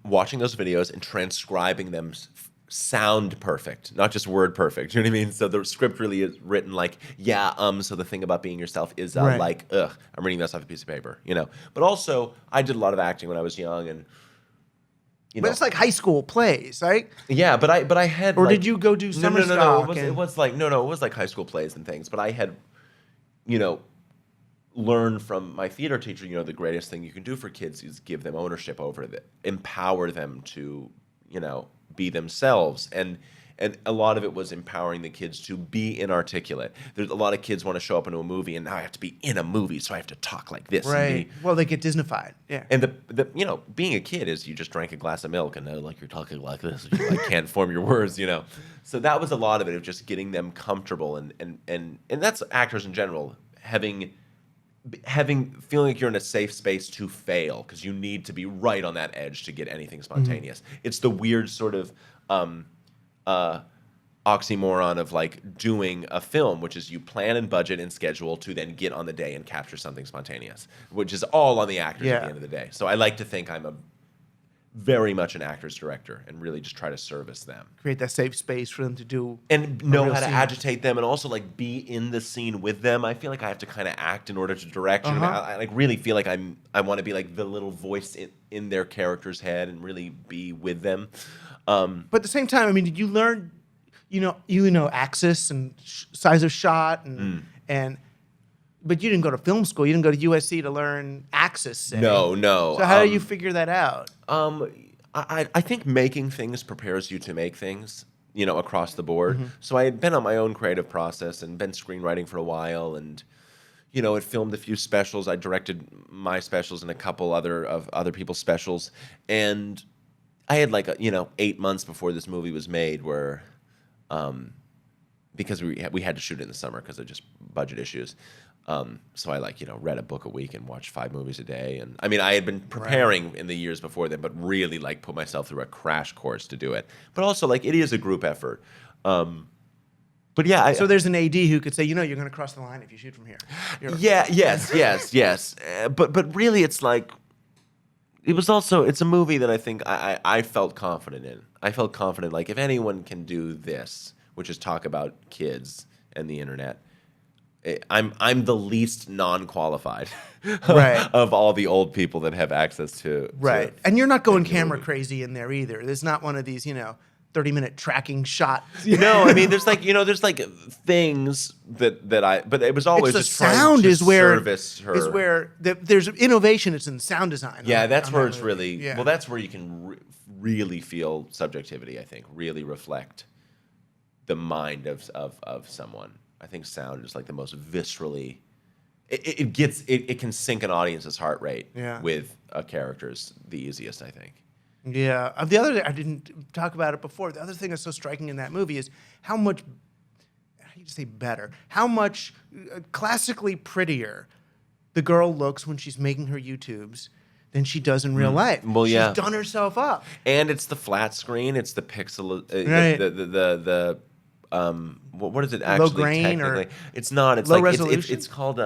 watching those videos and transcribing them sound perfect, not just word perfect. You know what I mean? So the script really is written like, so the thing about being yourself is like, I'm reading this off a piece of paper, But also, I did a lot of acting when I was young and but it's like high school plays, right? Yeah, but I had. Or did you go do summer stock? It was like high school plays and things. But I had, learned from my theater teacher. The greatest thing you can do for kids is give them ownership over it, empower them to, be themselves, and a lot of it was empowering the kids to be inarticulate. There's a lot of kids want to show up into a movie, and now I have to be in a movie, so I have to talk like this. Right. Well, they get Disneyfied. Yeah. And the being a kid is you just drank a glass of milk and now like you're talking like this, and you can't form your words. So that was a lot of it, of just getting them comfortable, and that's actors in general feeling like you're in a safe space to fail because you need to be right on that edge to get anything spontaneous. It's the weird sort of oxymoron of like doing a film, which is you plan and budget and schedule to then get on the day and capture something spontaneous, which is all on the actors at the end of the day. So I like to think I'm very much an actor's director and really just try to service them. Create that safe space for them to do. And know how to agitate them and also like be in the scene with them. I feel like I have to kind of act in order to direct. I like really feel like I want to be like the little voice in their character's head and really be with them. But at the same time, I mean, did you learn, axis and size of shot but you didn't go to film school. You didn't go to USC to learn axis. Say. No. So how do you figure that out? I think making things prepares you to make things, across the board. So I had been on my own creative process and been screenwriting for a while and, had filmed a few specials. I directed my specials and a couple other people's specials. And I had 8 months before this movie was made where, because we had to shoot it in the summer because of just budget issues. So I read a book a week and watched 5 movies a day. And I mean, I had been preparing in the years before that, but really put myself through a crash course to do it. But also it is a group effort. But yeah. So there's an AD who could say, you're going to cross the line if you shoot from here. Yes. But really it's it's a movie that I think I felt confident in. I felt confident, if anyone can do this, which is talk about kids and the internet, I'm the least non-qualified of all the old people that have access to and you're not going camera crazy in there either. There's not one of these 30-minute tracking shots. No, I mean there's things that but it was always the just trying sound to is where service her. is where there's innovation. It's in sound design. Yeah, that's where it's really well. That's where you can really feel subjectivity. I think really reflect the mind of someone. I think sound is the most viscerally. It can sync an audience's heart rate with a character's the easiest. I think. Yeah. The other, I didn't talk about it before. The other thing that's so striking in that movie is how much, how do you say better, how much classically prettier the girl looks when she's making her YouTubes than she does in real life. Well, she's done herself up. And it's the flat screen. It's the pixel. What is it actually? Low grain technically? or it's not. It's low resolution? It's called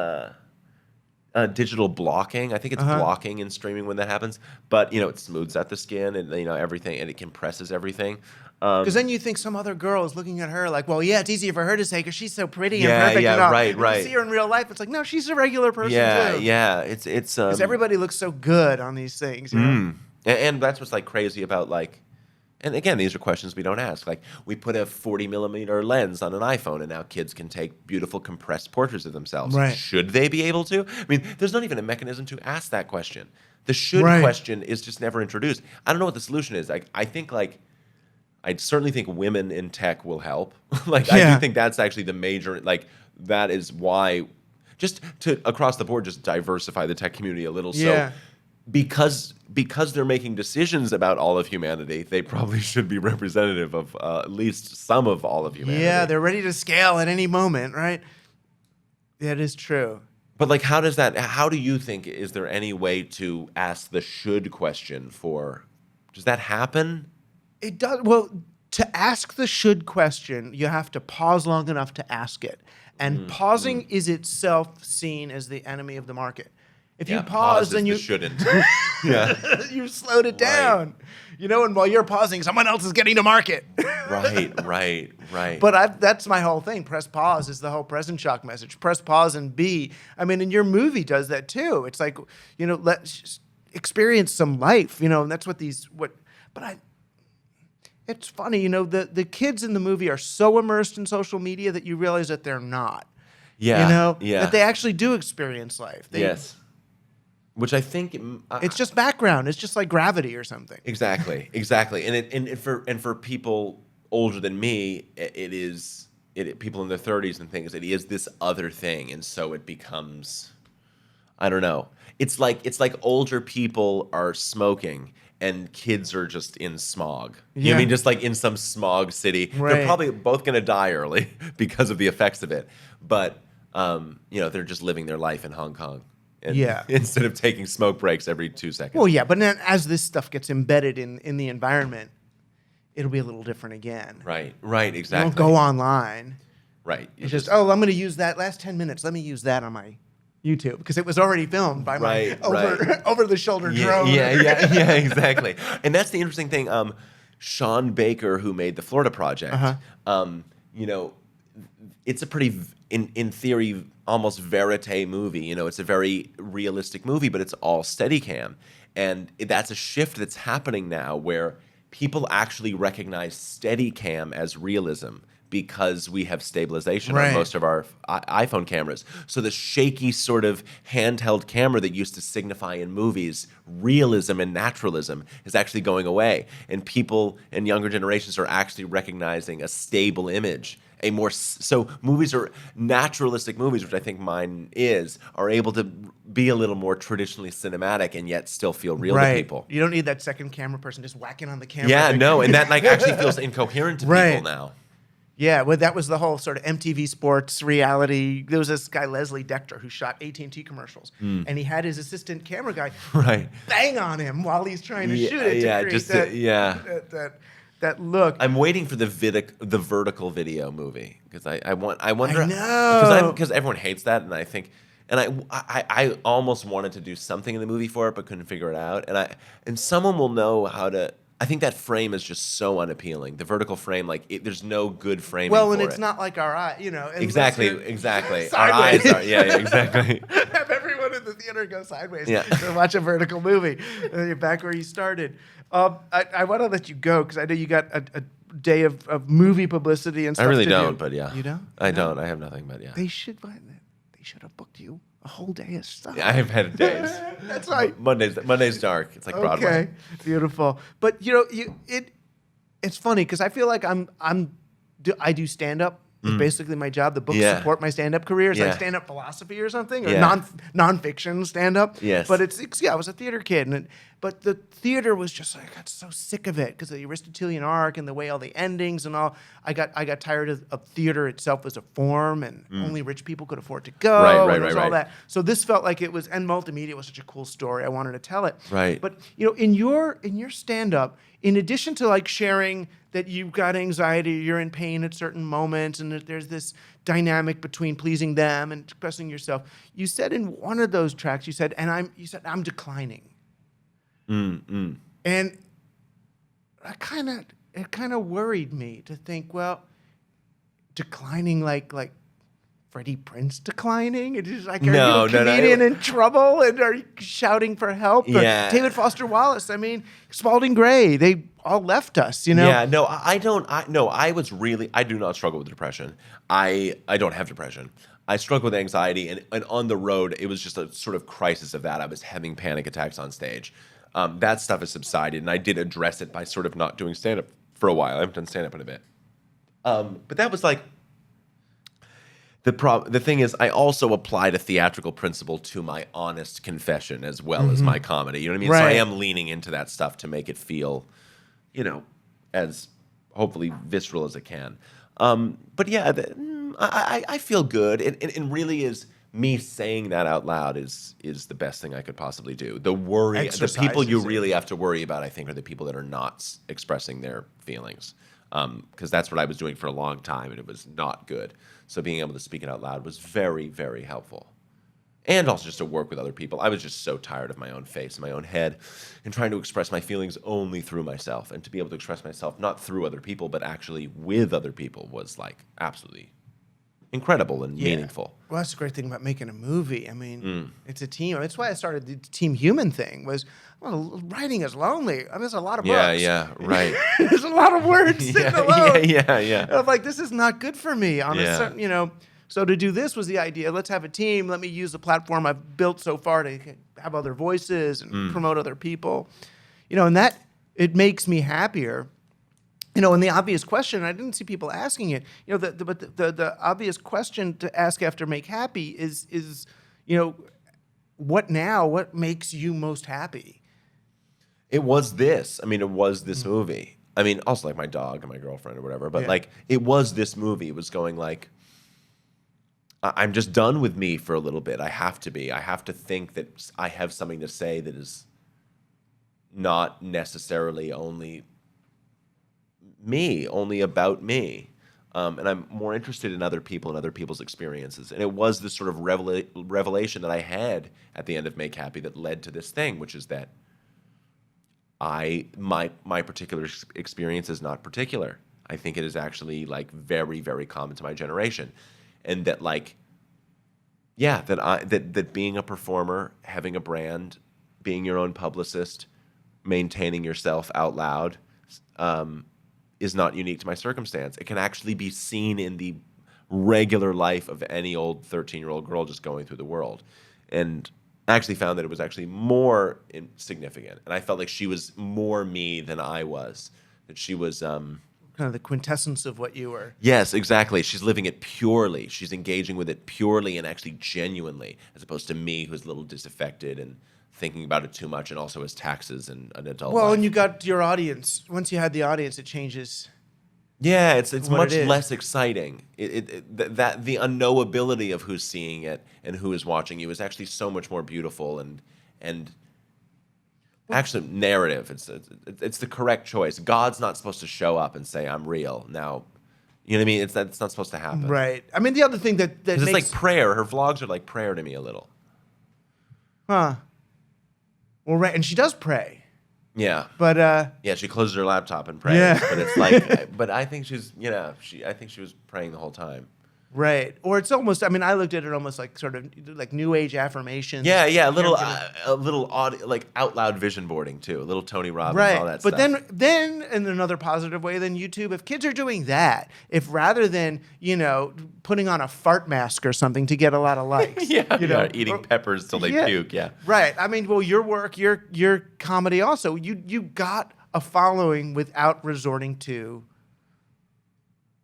digital blocking. I think it's blocking in streaming when that happens. But it smooths out the skin and everything, and it compresses everything. Because then you think some other girl is looking at her it's easier for her to say because she's so pretty and perfect. Right. You see her in real life, it's no, she's a regular person too. Yeah. It's because everybody looks so good on these things. And that's what's crazy about And again, these are questions we don't ask. We put a 40mm lens on an iPhone, and now kids can take beautiful compressed portraits of themselves. Right. Should they be able to? I mean, there's not even a mechanism to ask that question. The should question is just never introduced. I don't know what the solution is. I think I certainly think women in tech will help. I do think that's actually the major. That is why, just to across the board, just diversify the tech community a little. Yeah. So because they're making decisions about all of humanity, they probably should be representative of at least some of all of humanity. Yeah, they're ready to scale at any moment, right? That is true. But how do you think, is there any way to ask the should question does that happen? It does. Well, to ask the should question, you have to pause long enough to ask it. And pausing is itself seen as the enemy of the market. If you pause, then you shouldn't. you slowed it down. And while you're pausing, someone else is getting to market. Right. But that's my whole thing. Press pause is the whole present shock message. Press pause and be. I mean, and your movie does that too. It's let's experience some life. And that's what it's funny. The kids in the movie are so immersed in social media that you realize that they're not. Yeah. That they actually do experience life. Yes. Which I think it's just background. It's just like Gravity or something. Exactly. And for people older than me, it is people in their 30s and things. It is this other thing, and so it becomes, I don't know. It's like older people are smoking and kids are just in smog. You know what I mean? Just in some smog city. Right. They're probably both going to die early because of the effects of it. But they're just living their life in Hong Kong. Instead of taking smoke breaks every 2 seconds. Well, yeah, but then as this stuff gets embedded in the environment, it'll be a little different again. Right, exactly. You don't go online. Right. It's just, I'm going to use that last 10 minutes. Let me use that on my YouTube because it was already filmed by my over-the-shoulder drone. Yeah, exactly. And that's the interesting thing. Sean Baker, who made the Florida Project, it's a pretty, in theory, almost verite movie. It's a very realistic movie, but it's all Steadicam. And that's a shift that's happening now where people actually recognize Steadicam as realism because we have stabilization on most of our iPhone cameras. So the shaky sort of handheld camera that used to signify in movies realism and naturalism is actually going away. And people in younger generations are actually recognizing a stable image. So movies are naturalistic movies, which I think mine are able to be a little more traditionally cinematic and yet still feel real to people. You don't need that second camera person just whacking on the camera. Yeah, no, and that actually feels incoherent to people now. Yeah, well, that was the whole sort of MTV Sports reality. There was this guy, Leslie Decter, who shot AT&T commercials. And he had his assistant camera guy Right. bang on him while he's trying to shoot it Yeah, to create just that, to- yeah. that look. I'm waiting for the vertical video movie because I wonder I know. because everyone hates that, and I think and I almost wanted to do something in the movie for it but couldn't figure it out, and someone will know how to. I think that frame is just so unappealing. The vertical frame, there's no good framing. Well, and for it's it. not like our eye, unless Exactly. you're Our eyes sideways. are, yeah, exactly. Have everyone in the theater go sideways Yeah. to watch a vertical movie. And you're back where you started. I want to let you go because I know you got a day of movie publicity and stuff. I really to don't, do. but yeah. You don't? I don't. I have nothing, but yeah. They should have booked you a whole day of stuff. I have had days. That's right. Monday's dark. It's like Broadway. Okay, beautiful. But it's funny because I feel like I do stand up. It's basically my job. The books support my stand up career. It's like stand up philosophy or something, or nonfiction stand up. Yes. But I was a theater kid, but the theater was just I got so sick of it because of the Aristotelian arc and the way all the endings and all. I got tired of theater itself as a form, and only rich people could afford to go. Right, and it was all right. that. So this felt like it was, and multimedia was such a cool story. I wanted to tell it. Right. But in your stand up, in addition to like sharing that you've got anxiety, you're in pain at certain moments, and that there's this dynamic between pleasing them and expressing yourself. You said in one of those tracks, you said I'm declining. And it kind of worried me to think, well, declining like Freddie Prinze declining? It is like, are you a comedian in trouble and are you shouting for help? Yeah. David Foster Wallace, Spalding Gray, they all left us, Yeah, no, I don't. I do not struggle with depression. I don't have depression. I struggle with anxiety, and on the road, it was just a sort of crisis of that. I was having panic attacks on stage. That stuff has subsided, and I did address it by sort of not doing stand-up for a while. I haven't done stand-up in a bit. But that was like, the thing is, I also applied a theatrical principle to my honest confession as well as my comedy. You know what I mean? Right. So I am leaning into that stuff to make it feel, as hopefully visceral as it can. But yeah, I feel good. And really is me saying that out loud is the best thing I could possibly do. The people you really have to worry about, I think, are the people that are not expressing their feelings. Because that's what I was doing for a long time, and it was not good. So being able to speak it out loud was very, very helpful. And also just to work with other people. I was just so tired of my own face, my own head, and trying to express my feelings only through myself. And to be able to express myself not through other people, but actually with other people was like absolutely incredible and meaningful. Well, that's the great thing about making a movie. It's a team. That's why I started the Team Human thing. Writing is lonely. There's a lot of books. Yeah, right. There's a lot of words sitting alone. Yeah. I'm like, this is not good for me. On a certain, So to do this was the idea. Let's have a team. Let me use the platform I've built so far to have other voices and promote other people. And that it makes me happier. And the obvious question, I didn't see people asking it. But the obvious question to ask after Make Happy is what now? What makes you most happy? It was this. It was this movie. Also like my dog and my girlfriend or whatever. But it was this movie. It was going like, I'm just done with me for a little bit. I have to be. I have to think that I have something to say that is not necessarily only me, only about me. And I'm more interested in other people and other people's experiences. And it was this sort of revelation that I had at the end of Make Happy that led to this thing, which is that my particular experience is not particular. I think it is actually like very, very common to my generation. And that that being a performer, having a brand, being your own publicist, maintaining yourself out loud, is not unique to my circumstance. It can actually be seen in the regular life of any old 13-year-old girl just going through the world. And I actually found that it was actually more significant. And I felt like she was more me than I was. That she was... kind of the quintessence of what you were. Yes, exactly. She's living it purely. She's engaging with it purely and actually genuinely, as opposed to me who's a little disaffected and thinking about it too much, and also has taxes and an adult life. And you got your audience. Once you had the audience, it changes Yeah, it's what much it is. less exciting. That the unknowability of who's seeing it and who is watching you is actually so much more beautiful and actually narrative. It's the correct choice. God's not supposed to show up and say I'm real now. You know what I mean? It's not supposed to happen. Right. I mean, the other thing that makes... It's like prayer. Her vlogs are like prayer to me a little. Huh. Well, right, and she does pray. Yeah. But yeah, she closes her laptop and prays. Yeah. But it's like, but I think she's, I think she was praying the whole time. right. Or it's almost, I mean, I looked at it almost like sort of like new age affirmations. Yeah, a little audio, like out loud vision boarding too, a little Tony Robbins, Right. all that But stuff. then in another positive way than YouTube, if kids are doing that, if rather than, putting on a fart mask or something to get a lot of likes. Eating peppers till they puke. Yeah. Right. I mean, well, your work, your comedy also, you got a following without resorting to,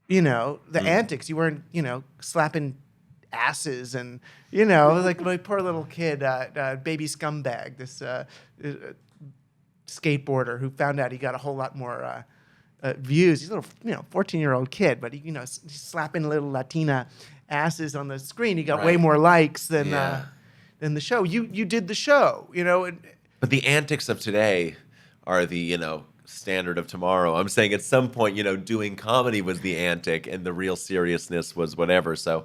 the antics. You weren't, slapping asses and, like my poor little kid, baby scumbag, this skateboarder who found out he got a whole lot more views. He's a little, 14-year-old kid, but he's slapping little Latina asses on the screen. He got way more likes than the show. You did the show, But the antics of today are the, standard of tomorrow. I'm saying at some point, doing comedy was the antic and the real seriousness was whatever. So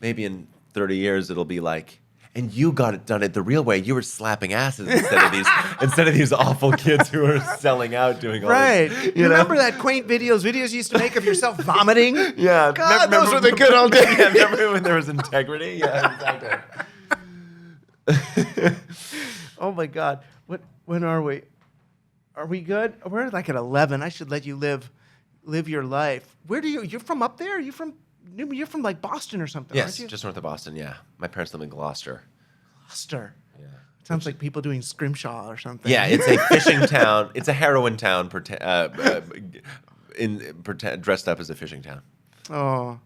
maybe in 30 years it'll be like, and you got it done it the real way. You were slapping asses instead of these awful kids who are selling out doing all right. this. You remember that quaint videos you used to make of yourself vomiting? Yeah. God, those were the good old days. Yeah, remember when there was integrity? Yeah, exactly. Oh my God. When are we? Are we good? We're like at 11. I should let you live your life. You're from up there? You're from like Boston or something, aren't Yes, you? just north of Boston, yeah. My parents live in Gloucester. Gloucester. Yeah. Sounds like people doing scrimshaw or something. Yeah, it's a fishing town. It's a heroin town dressed up as a fishing town. Oh.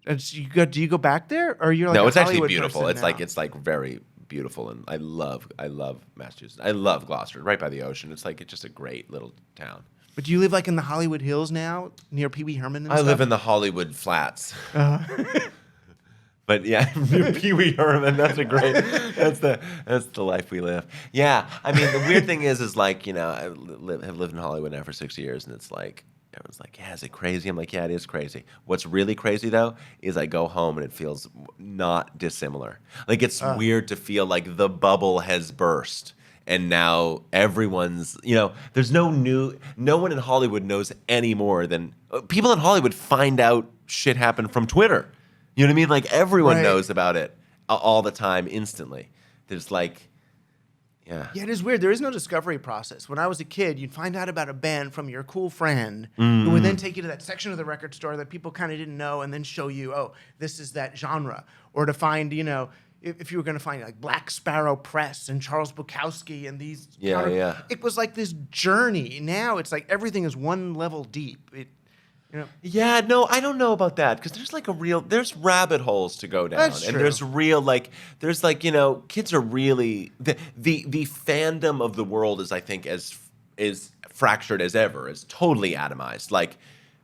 And so do you go back there? Or you're like no, a it's actually Hollywood beautiful. person It's now? like very beautiful, and I love Massachusetts. I love Gloucester, right by the ocean. It's just a great little town. But do you live like in the Hollywood Hills now, near Pee Wee Herman and I stuff? live in the Hollywood Flats. But yeah, Pee Wee Herman. That's the life we live. Yeah, I mean the weird thing is like I have lived in Hollywood now for 6 years, and it's like everyone's like, yeah, is it crazy? I'm like, yeah, it is crazy. What's really crazy though is I go home and it feels not dissimilar. Like it's weird to feel like the bubble has burst. And now everyone's, there's no one in Hollywood knows any more than people in Hollywood find out shit happened from Twitter. You know what I mean? Like everyone knows about it all the time, instantly. There's like, yeah. Yeah, it is weird. There is no discovery process. When I was a kid, you'd find out about a band from your cool friend who would then take you to that section of the record store that people kind of didn't know and then show you, oh, this is that genre. Or to find, if you were going to find like Black Sparrow Press and Charles Bukowski and these. It was like this journey. Now it's like everything is one level deep. Yeah, no, I don't know about that because there's rabbit holes to go down. That's and true. there's kids are really the fandom of the world is I think as fractured as ever, is totally atomized.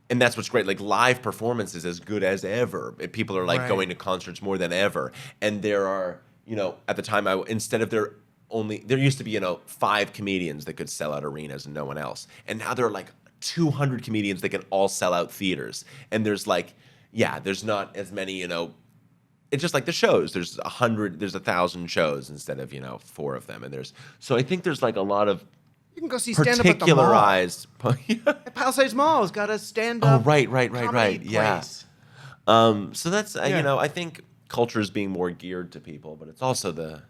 And that's what's great. Like live performances as good as ever. People are going to concerts more than ever. And there are, at the time there used to be 5 comedians that could sell out arenas and no one else. And now there are 200 comedians that can all sell out theaters. And there's there's not as many, it's just like the shows. There's 1,000 shows instead of, 4 of them. And so I think there's a lot of You can go see stand-up at the mall. particularized. Palisades Mall has got a stand-up. Oh, right. comedy Yeah. place. So that's, I think culture is being more geared to people, but it's also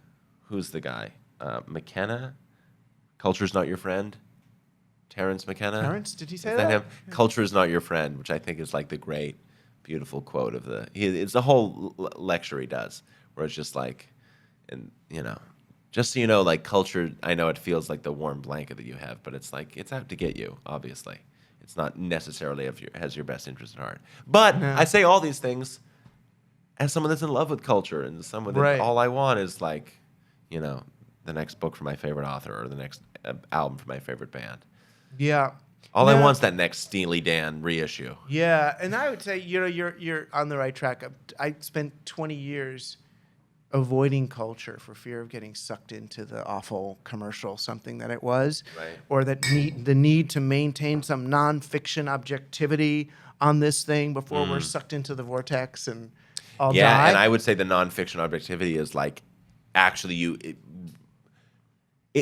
who's the guy? McKenna? Culture's not your friend? Terrence McKenna? Terrence, did he say Is that? him? Yeah. Culture is not your friend, which I think is the great, beautiful quote of it's the whole lecture he does, where it's just just so you know, culture, I know it feels like the warm blanket that you have, but it's it's out to get you, obviously. It's not necessarily has your best interest at heart. But I say all these things as someone that's in love with culture and someone that all I want is the next book from my favorite author or the next album from my favorite band. Yeah. All I want's that next Steely Dan reissue. Yeah, and I would say you're on the right track. I spent 20 years avoiding culture for fear of getting sucked into the awful commercial something that it was, Right. or the need to maintain some nonfiction objectivity on this thing before we're sucked into the vortex and all die. Yeah, and I would say the nonfiction objectivity is like actually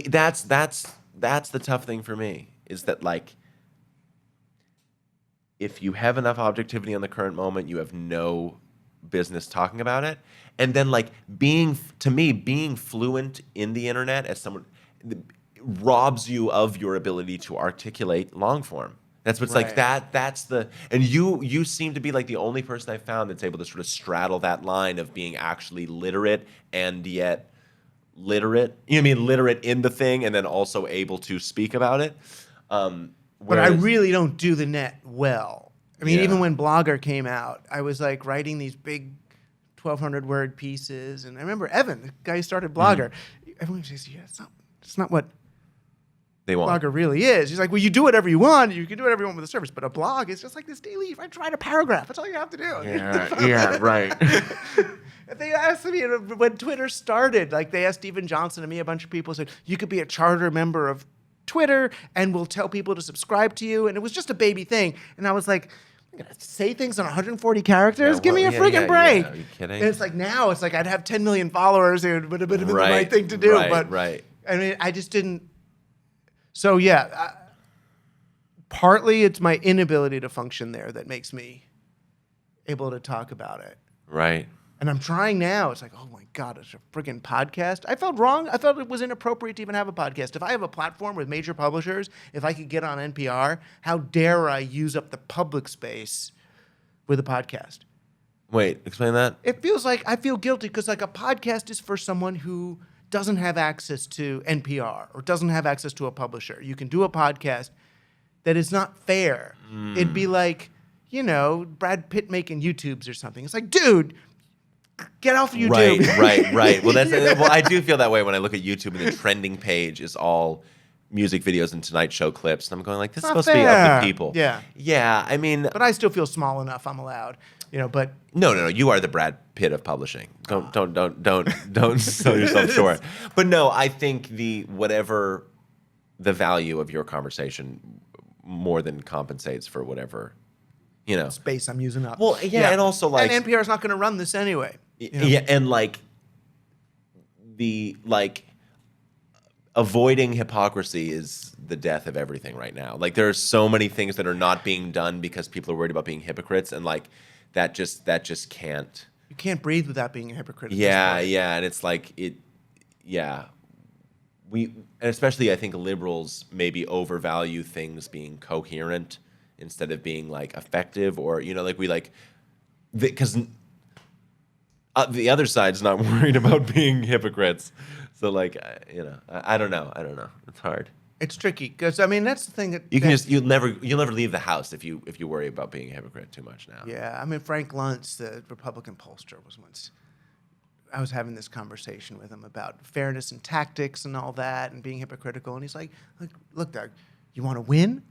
that's the tough thing for me, is that like if you have enough objectivity on the current moment, you have no business talking about it. And then like being fluent in the internet as someone robs you of your ability to articulate long form. That's what's like that's the, and you seem to be like the only person I've found that's able to sort of straddle that line of being actually literate and yet literate. You know what I mean? Literate in the thing and then also able to speak about it. But I really don't do the net well. I mean, even when Blogger came out, I was like writing these big 1,200 word pieces. And I remember Evan, the guy who started Blogger, everyone says, yeah, it's not what they want. Blogger really is. He's like, well, you do whatever you want. You can do whatever you want with the service. But a blog is just like this daily. If I write a paragraph, that's all you have to do. Yeah, right. They asked me when Twitter started, like they asked Steven Johnson and me, a bunch of people said, you could be a charter member of Twitter and we'll tell people to subscribe to you. And it was just a baby thing. And I was like, I'm going to say things in 140 characters? Give me a friggin' break. Are you kidding? And it's like now, it's like I'd have 10 million followers. It would have been the right thing to do. Right. I mean, I just didn't. So yeah, partly it's my inability to function there that makes me able to talk about it. Right. And I'm trying now. It's like, oh my God, it's a friggin' podcast. I felt wrong. I felt it was inappropriate to even have a podcast. If I have a platform with major publishers, if I could get on NPR, how dare I use up the public space with a podcast? Wait, explain that. It feels like I feel guilty because like a podcast is for someone who doesn't have access to NPR or doesn't have access to a publisher. You can do a podcast that is not fair. It'd be like, Brad Pitt making YouTubes or something. It's like, dude, get off YouTube. Right. Well, well, I do feel that way when I look at YouTube and the trending page is all music videos and Tonight Show clips. And I'm going like, this is supposed to be of the people. Yeah. Yeah, I mean. But I still feel small enough. I'm allowed, but. No. You are the Brad Pitt of publishing. Don't sell yourself short. But no, I think whatever the value of your conversation more than compensates for whatever, space I'm using up. Well, yeah. And also like. And NPR's not going to run this anyway. Yeah, and avoiding hypocrisy is the death of everything right now. Like there are so many things that are not being done because people are worried about being hypocrites, and like that just can't. You can't breathe without being a hypocrite. Yeah, and it's like it. Yeah, and especially I think liberals maybe overvalue things being coherent instead of being like effective, or because. The other side's not worried about being hypocrites, so like I don't know. It's hard. It's tricky because I mean that's the thing that you'll never leave the house if you worry about being a hypocrite too much now. Yeah, I mean Frank Luntz, the Republican pollster, was once. I was having this conversation with him about fairness and tactics and all that, and being hypocritical, and he's like, "Look, Doug, you want to win."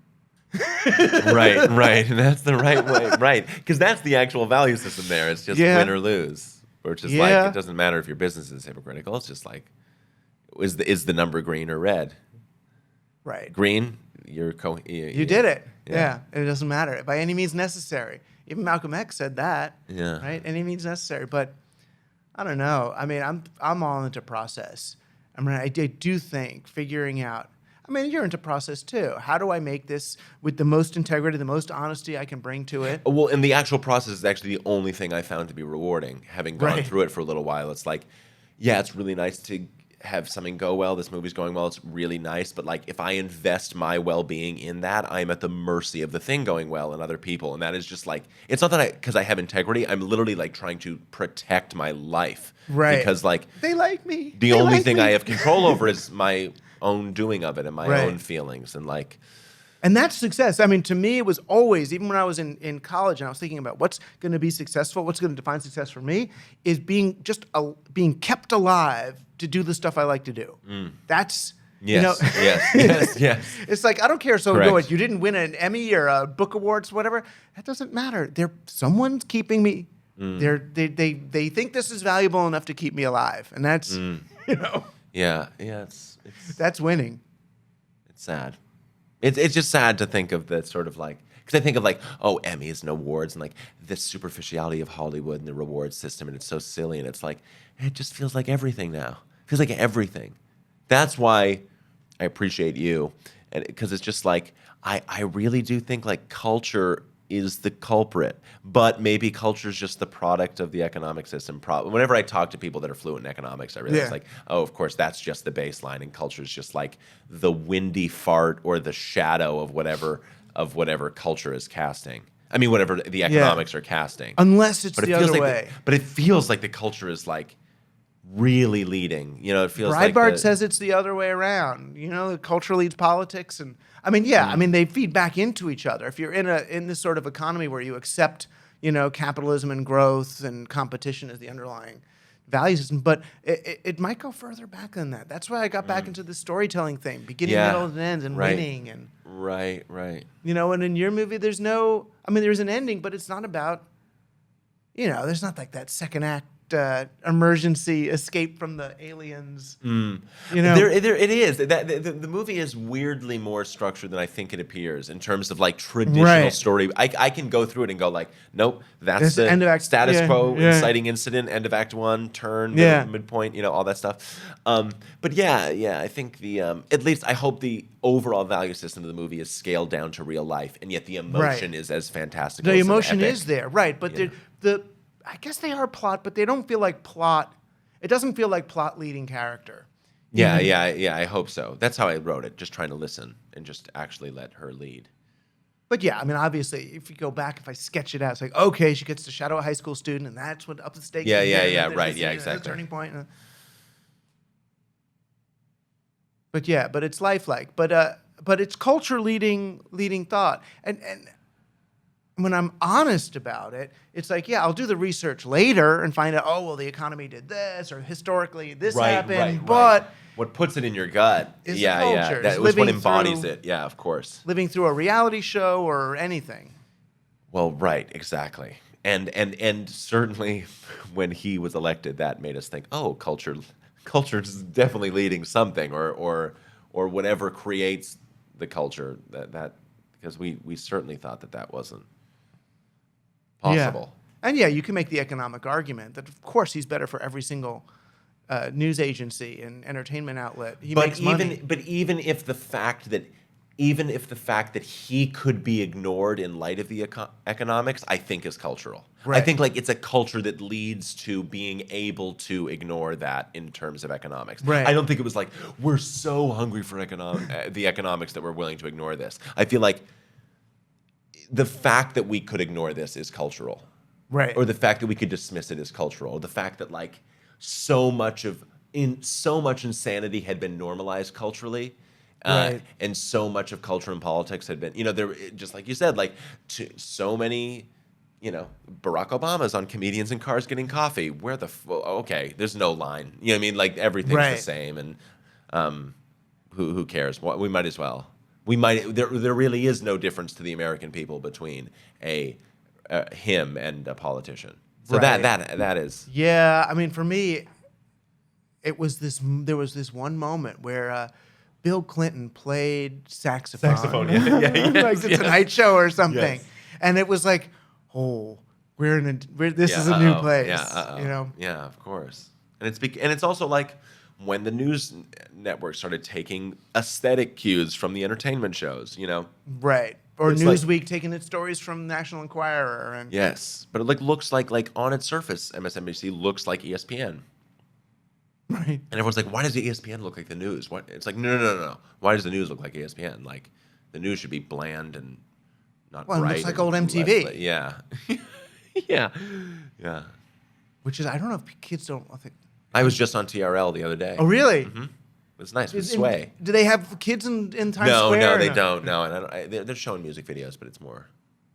Right. That's the right way, right? Because that's the actual value system there. It's just win or lose. Or just like it doesn't matter if your business is hypocritical. It's just like, is the number green or red? Right. Green, you did it. Yeah. It doesn't matter by any means necessary. Even Malcolm X said that. Yeah. Right. Any means necessary. But I don't know. I mean, I'm all into process. I mean, I do think figuring out. I mean, you're into process too. How do I make this with the most integrity, the most honesty I can bring to it? Well, and the actual process is actually the only thing I found to be rewarding. Having gone through it for a little while, it's like, yeah, it's really nice to have something go well. This movie's going well. It's really nice. But like, if I invest my well-being in that, I'm at the mercy of the thing going well and other people. And that is just like, it's not that because I have integrity. I'm literally like trying to protect my life. Right. Because like, they like me. The only thing I have control over is my own doing of it and my own feelings and like. And that's success. I mean, to me, it was always, even when I was in college and I was thinking about what's going to be successful, what's going to define success for me, is being kept alive to do the stuff I like to do. That's Yes, You know? yes. It's like, I don't care. So Correct. you didn't win an Emmy or a book awards, whatever. That doesn't matter. Someone's keeping me. They think this is valuable enough to keep me alive, and that's Yeah. It's that's winning. It's sad. It's just sad to think of that sort of like, because I think of like, oh, Emmys and awards and like this superficiality of Hollywood and the reward system, and it's so silly, and it's like, it just feels like everything now. It feels like everything. That's why I appreciate you, and because it's just like, I really do think like culture is the culprit, but maybe culture is just the product of the economic system. Whenever I talk to people that are fluent in economics, I realize like, oh, of course, that's just the baseline, and culture is just like the windy fart or the shadow of whatever culture is casting. I mean, whatever the economics are casting. Unless it's the other like way. But it feels like the culture is like really leading. It feels like Breitbart says it's the other way around. The culture leads politics, and I mean, they feed back into each other. If you're in this sort of economy where you accept, capitalism and growth and competition as the underlying value system, but it might go further back than that. That's why I got back into the storytelling thing, beginning, middle, and end, and winning, and right. And in your movie, there's an ending, but it's not about, there's not like that second act. Emergency escape from the aliens. There it is. The movie is weirdly more structured than I think it appears in terms of like traditional story. I can go through it and go like, nope, that's the end of act, status quo, inciting incident, end of act one, turn, midpoint, all that stuff. But I think at least I hope the overall value system of the movie is scaled down to real life, and yet the emotion is as fantastic. The emotion is there, right? But I guess they are plot, but they don't feel like plot. It doesn't feel like plot leading character. Yeah, I hope so. That's how I wrote it, just trying to listen and just actually let her lead. But obviously, if you go back, if I sketch it out, it's like, okay, she gets to shadow a high school student, and that's what up the stakes. Right, exactly. Turning point. But it's lifelike. But it's culture leading thought, and when I'm honest about it, it's like, I'll do the research later and find out, oh, well, the economy did this, or historically this happened, but what puts it in your gut is the culture. That was what embodies it. Yeah, of course. Living through a reality show or anything. Well, right, exactly. And certainly when he was elected, that made us think, oh, culture is definitely leading something, or whatever creates the culture, that because we certainly thought that wasn't possible. And you can make the economic argument that of course he's better for every single news agency and entertainment outlet. He makes money. But even if the fact that he could be ignored in light of the economics, I think is cultural. Right. I think like it's a culture that leads to being able to ignore that in terms of economics. Right. I don't think it was like we're so hungry for the economics that we're willing to ignore this. I feel like the fact that we could ignore this is cultural. Right. Or the fact that we could dismiss it is cultural. Or the fact that like so much insanity had been normalized culturally. Right. And so much of culture and politics had been, there, just like you said, like so many, Barack Obama's on Comedians in Cars Getting Coffee. Where okay, there's no line. You know what I mean? Like everything's the same, and who cares? We might as well. There really is no difference to the American people between him and a politician. So that is. Yeah, I mean, for me, there was this one moment where Bill Clinton played saxophone. Like the Tonight Show or something. Yes. And it was like, oh, this is a new place. Yeah, of course. And it's also like when the news network started taking aesthetic cues from the entertainment shows, Right. Or It's Newsweek taking its stories from National Enquirer. And yes, but it looks like on its surface, MSNBC looks like ESPN. Right. And everyone's like, why does the ESPN look like the news? It's like, no. Why does the news look like ESPN? Like, the news should be bland and not bright. Well, it looks like old MTV. Yeah. Yeah. Which is, I don't know if kids don't think. I was just on TRL the other day. Oh, really? Mm-hmm. It was nice. It was Sway. Do they have kids in Times Square? No, they don't. No, and they're showing music videos, but it's more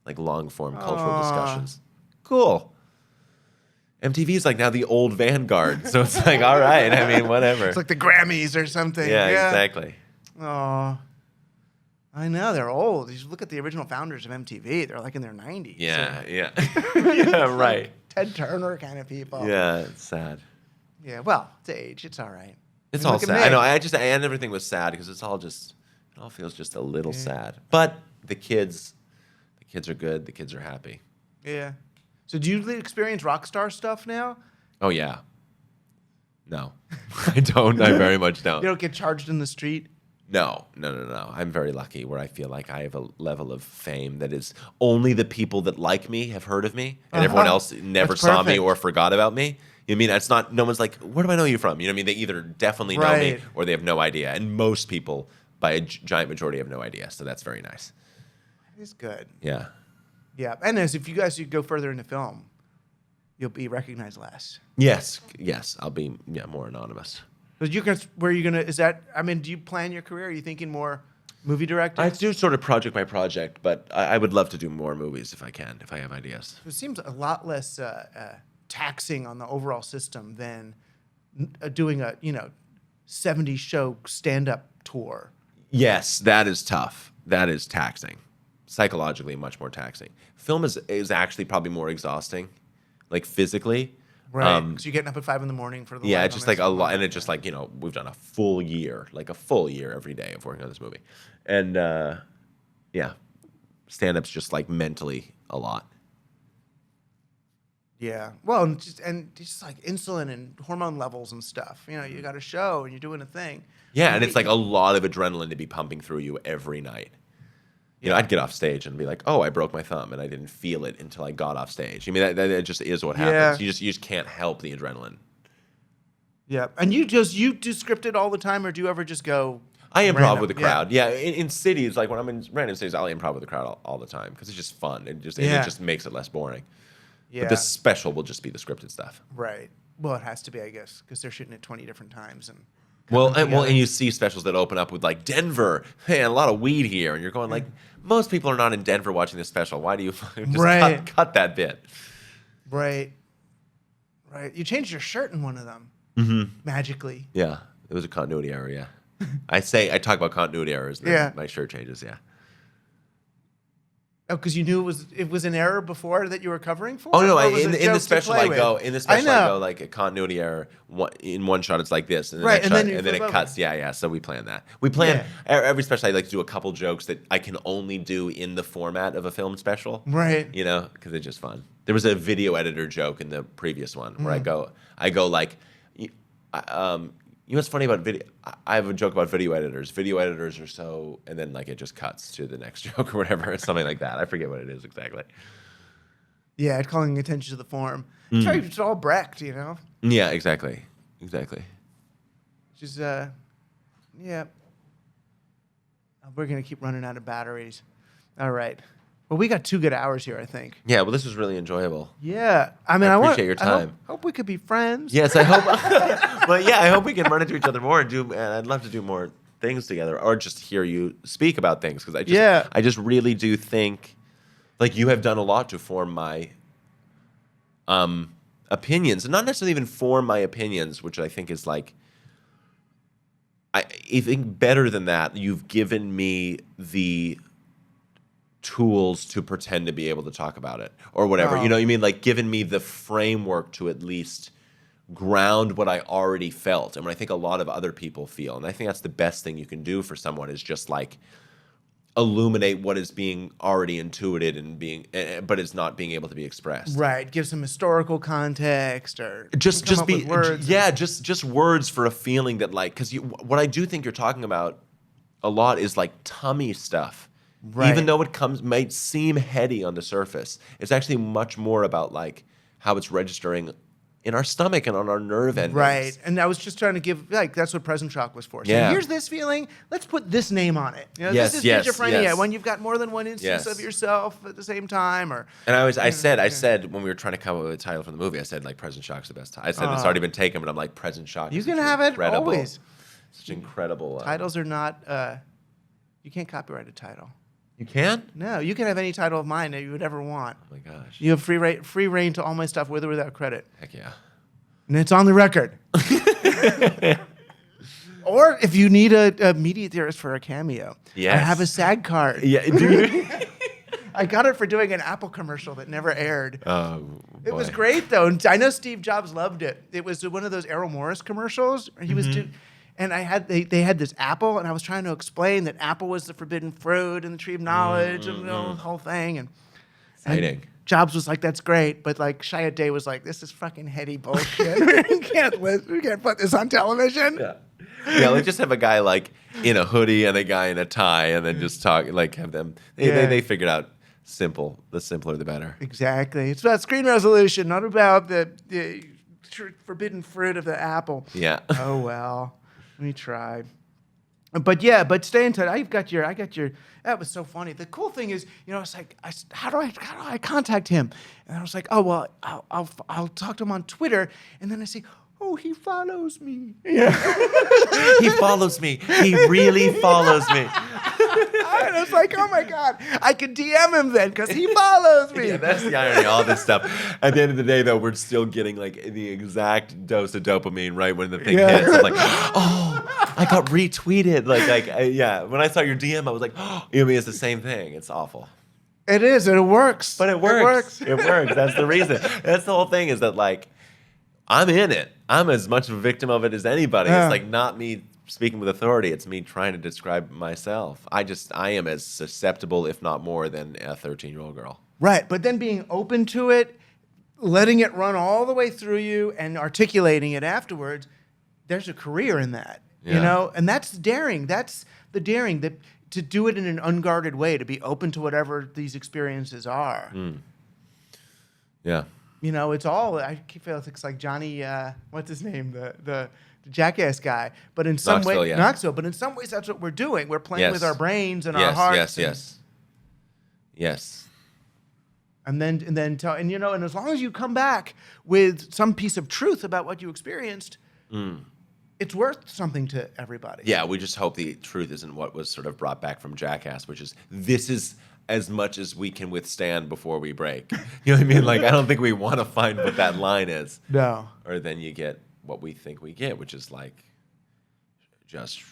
like long-form cultural discussions. Cool. MTV's like now the old Vanguard, so it's like, all right, I mean, whatever. It's like the Grammys or something. Yeah, exactly. Oh, I know they're old. You look at the original founders of MTV; they're like in their 90s. Yeah, yeah, yeah, right. Ted Turner kind of people. Yeah, it's sad. Yeah, well, it's age. It's all right. It's I mean, all look at sad. me. I know. And everything was sad because it all feels just a little sad. But the kids are good. The kids are happy. Yeah. So do you experience rock star stuff now? Oh yeah. No, I don't. I very much don't. You don't get charged in the street? No. I'm very lucky where I feel like I have a level of fame that is only the people that like me have heard of me, and everyone else never That's saw me perfect. or forgot about me. You know what I mean? It's not, no one's like, where do I know you from? You know what I mean? They either definitely know me Right. or they have no idea. And most people, by a giant majority, have no idea. So that's very nice. It's good. Yeah. Yeah. And as if you guys go further into film, you'll be recognized less. Yes. I'll be more anonymous. But where are you gonna? Is that? I mean, do you plan your career? Are you thinking more movie director? I do sort of project by project, but I would love to do more movies if I can, if I have ideas. It seems a lot less taxing on the overall system than doing a 70 show stand-up tour. Yes, that is tough. That is taxing. Psychologically, much more taxing. Film is actually probably more exhausting, like physically. Right. Because you're getting up at 5 a.m. for the Yeah, live it's just on like this a lot, one. and it's just like we've done a full year every day of working on this movie, and stand-up's just like mentally a lot. Yeah. Well, and just like insulin and hormone levels and stuff. You got a show and you're doing a thing. Yeah, and it's like a lot of adrenaline to be pumping through you every night. I'd get off stage and be like, "Oh, I broke my thumb," and I didn't feel it until I got off stage. I mean, that just is what happens. Yeah. You just can't help the adrenaline. Yeah. And you do scripted all the time, or do you ever just go? I improv random? with the crowd. Yeah, in cities, like when I'm in random cities, I'll improv with the crowd all the time because it's just fun. It just makes it less boring. Yeah. But the special will just be the scripted stuff. Right. Well, it has to be, I guess, because they're shooting it 20 different times and. And you see specials that open up with like Denver, hey, a lot of weed here, and you're going like, most people are not in Denver watching this special. Why do you just cut that bit? Right. You changed your shirt in one of them magically. Yeah, it was a continuity error. Yeah, I talk about continuity errors. And then my shirt changes. Yeah. Oh, because you knew it was an error before that you were covering for? Oh no! Or was it In the joke to special, play I with? go like a continuity error. In one shot, it's like this, and then Right, next and shot, then you and then it flip cuts. over. Yeah. So we plan that. We plan every special. I like to do a couple jokes that I can only do in the format of a film special. Right. Because it's just fun. There was a video editor joke in the previous one where I go like, you know what's funny about video? I have a joke about video editors. Video editors are so, and then like it just cuts to the next joke or whatever. It's something like that. I forget what it is exactly. Yeah, calling attention to the form. It's all Brecht, Yeah, exactly. Just, yeah. We're going to keep running out of batteries. All right. Well, we got 2 good hours here, I think. Yeah, well, this was really enjoyable. Yeah. I mean, I appreciate your time. I hope we could be friends. Yes, I hope. Well, yeah, I hope we can run into each other more and I'd love to do more things together, or just hear you speak about things, because I just really do think, like, you have done a lot to form my opinions, and not necessarily even form my opinions, which I think is like, I think better than that, you've given me the tools to pretend to be able to talk about it or whatever. You know what I mean? Like, given me the framework to at least ground what I already felt and what I think a lot of other people feel. And I think that's the best thing you can do for someone, is just like illuminate what is being already intuited and but it's not being able to be expressed. Right. Give some historical context, or just come up be with words. Yeah, just words for a feeling that, like, because what I do think you're talking about a lot is like tummy stuff. Right. Even though might seem heady on the surface, it's actually much more about like how it's registering in our stomach and on our nerve endings. Right. And I was just trying to give, like, that's what Present Shock was for. So here's this feeling. Let's put this name on it. Yes, this is yes, schizophrenia, yes. when you've got more than one instance Yes. of yourself at the same time. And I said when we were trying to come up with a title for the movie, I said like Present Shock's the best title. I said it's already been taken, but I'm like, Present Shock. You is can such have it incredible- always. Such incredible. Titles are not, you can't copyright a title. You can? No, you can have any title of mine that you would ever want. Oh my gosh. You have free reign to all my stuff with or without credit. Heck yeah. And it's on the record. Or if you need a media theorist for a cameo, yes. I have a SAG card. Yeah, dude. I got it for doing an Apple commercial that never aired. Oh, it was great though, and I know Steve Jobs loved it. It was one of those Errol Morris commercials. He was and they had this apple, and I was trying to explain that apple was the forbidden fruit and the tree of knowledge and the whole thing. And Jobs was like, "That's great," but like Shia Day was like, "This is fucking heady bullshit. we can't put this on television." Yeah, like just have a guy like in a hoodie and a guy in a tie, and then just talk like have them. They figured out simple. The simpler, the better. Exactly. It's about screen resolution, not about the forbidden fruit of the apple. Yeah. Oh well, let me try. But stay in touch. I got your. That was so funny. The cool thing is, it's like, how do I contact him? And I was like, oh well, I'll talk to him on Twitter, and then I see, oh, he follows me. Yeah. He follows me. He really follows me. And I was like, oh my God, I could DM him then because he follows me. Yeah, that's the irony, all this stuff. At the end of the day, though, we're still getting like the exact dose of dopamine right when the thing hits. I'm like, oh, I got retweeted. When I saw your DM, I was like, oh, it's the same thing. It's awful. It is, and it works. But it works. It works. That's the reason. That's the whole thing is that like, I'm in it. I'm as much of a victim of it as anybody. Yeah. It's like not me speaking with authority. It's me trying to describe myself. I am as susceptible, if not more, than a 13-year-old girl. Right, but then being open to it, letting it run all the way through you, and articulating it afterwards, there's a career in that, And that's daring. That's the daring to do it in an unguarded way, to be open to whatever these experiences are. Mm. Yeah. It's all. I feel it's like Johnny. What's his name? The jackass guy. But in some way, Knoxville. But in some ways, that's what we're doing. We're playing with our brains and our hearts. Yes. And as long as you come back with some piece of truth about what you experienced, it's worth something to everybody. Yeah, we just hope the truth isn't what was sort of brought back from Jackass, which is this is as much as we can withstand before we break. You know what I mean? Like, I don't think we want to find what that line is. No. Or then you get what we think we get, which is like just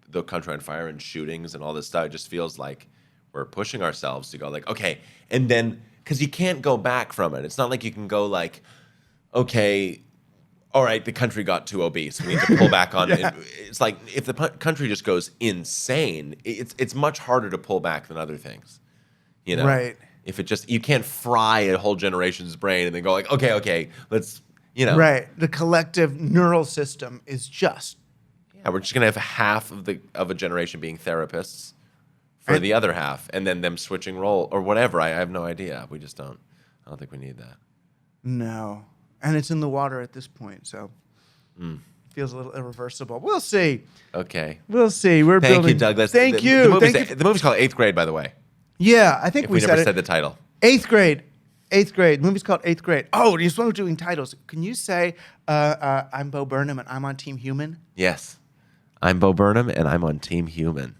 the country on fire and shootings and all this stuff. It just feels like we're pushing ourselves to go like, okay, and then, because you can't go back from it. It's not like you can go like, okay, all right, the country got too obese. We need to pull back on it. It's like if the country just goes insane, it's much harder to pull back than other things. Right. If it just, you can't fry a whole generation's brain and then go like, okay, let's, Right. The collective neural system is just. Yeah, we're just going to have half of a generation being therapists for the other half, and then them switching role or whatever. I have no idea. We just don't. I don't think we need that. No. And it's in the water at this point, so it feels a little irreversible. We'll see. Okay. We'll see. We're Thank building. you, Douglas. Thank you. The movie's called 8th Grade, by the way. Yeah, I think if we said never it. said the title. 8th Grade. 8th Grade. The movie's called 8th Grade. Oh, you're supposed to be doing titles. Can you say, I'm Bo Burnham and I'm on Team Human? Yes. I'm Bo Burnham and I'm on Team Human.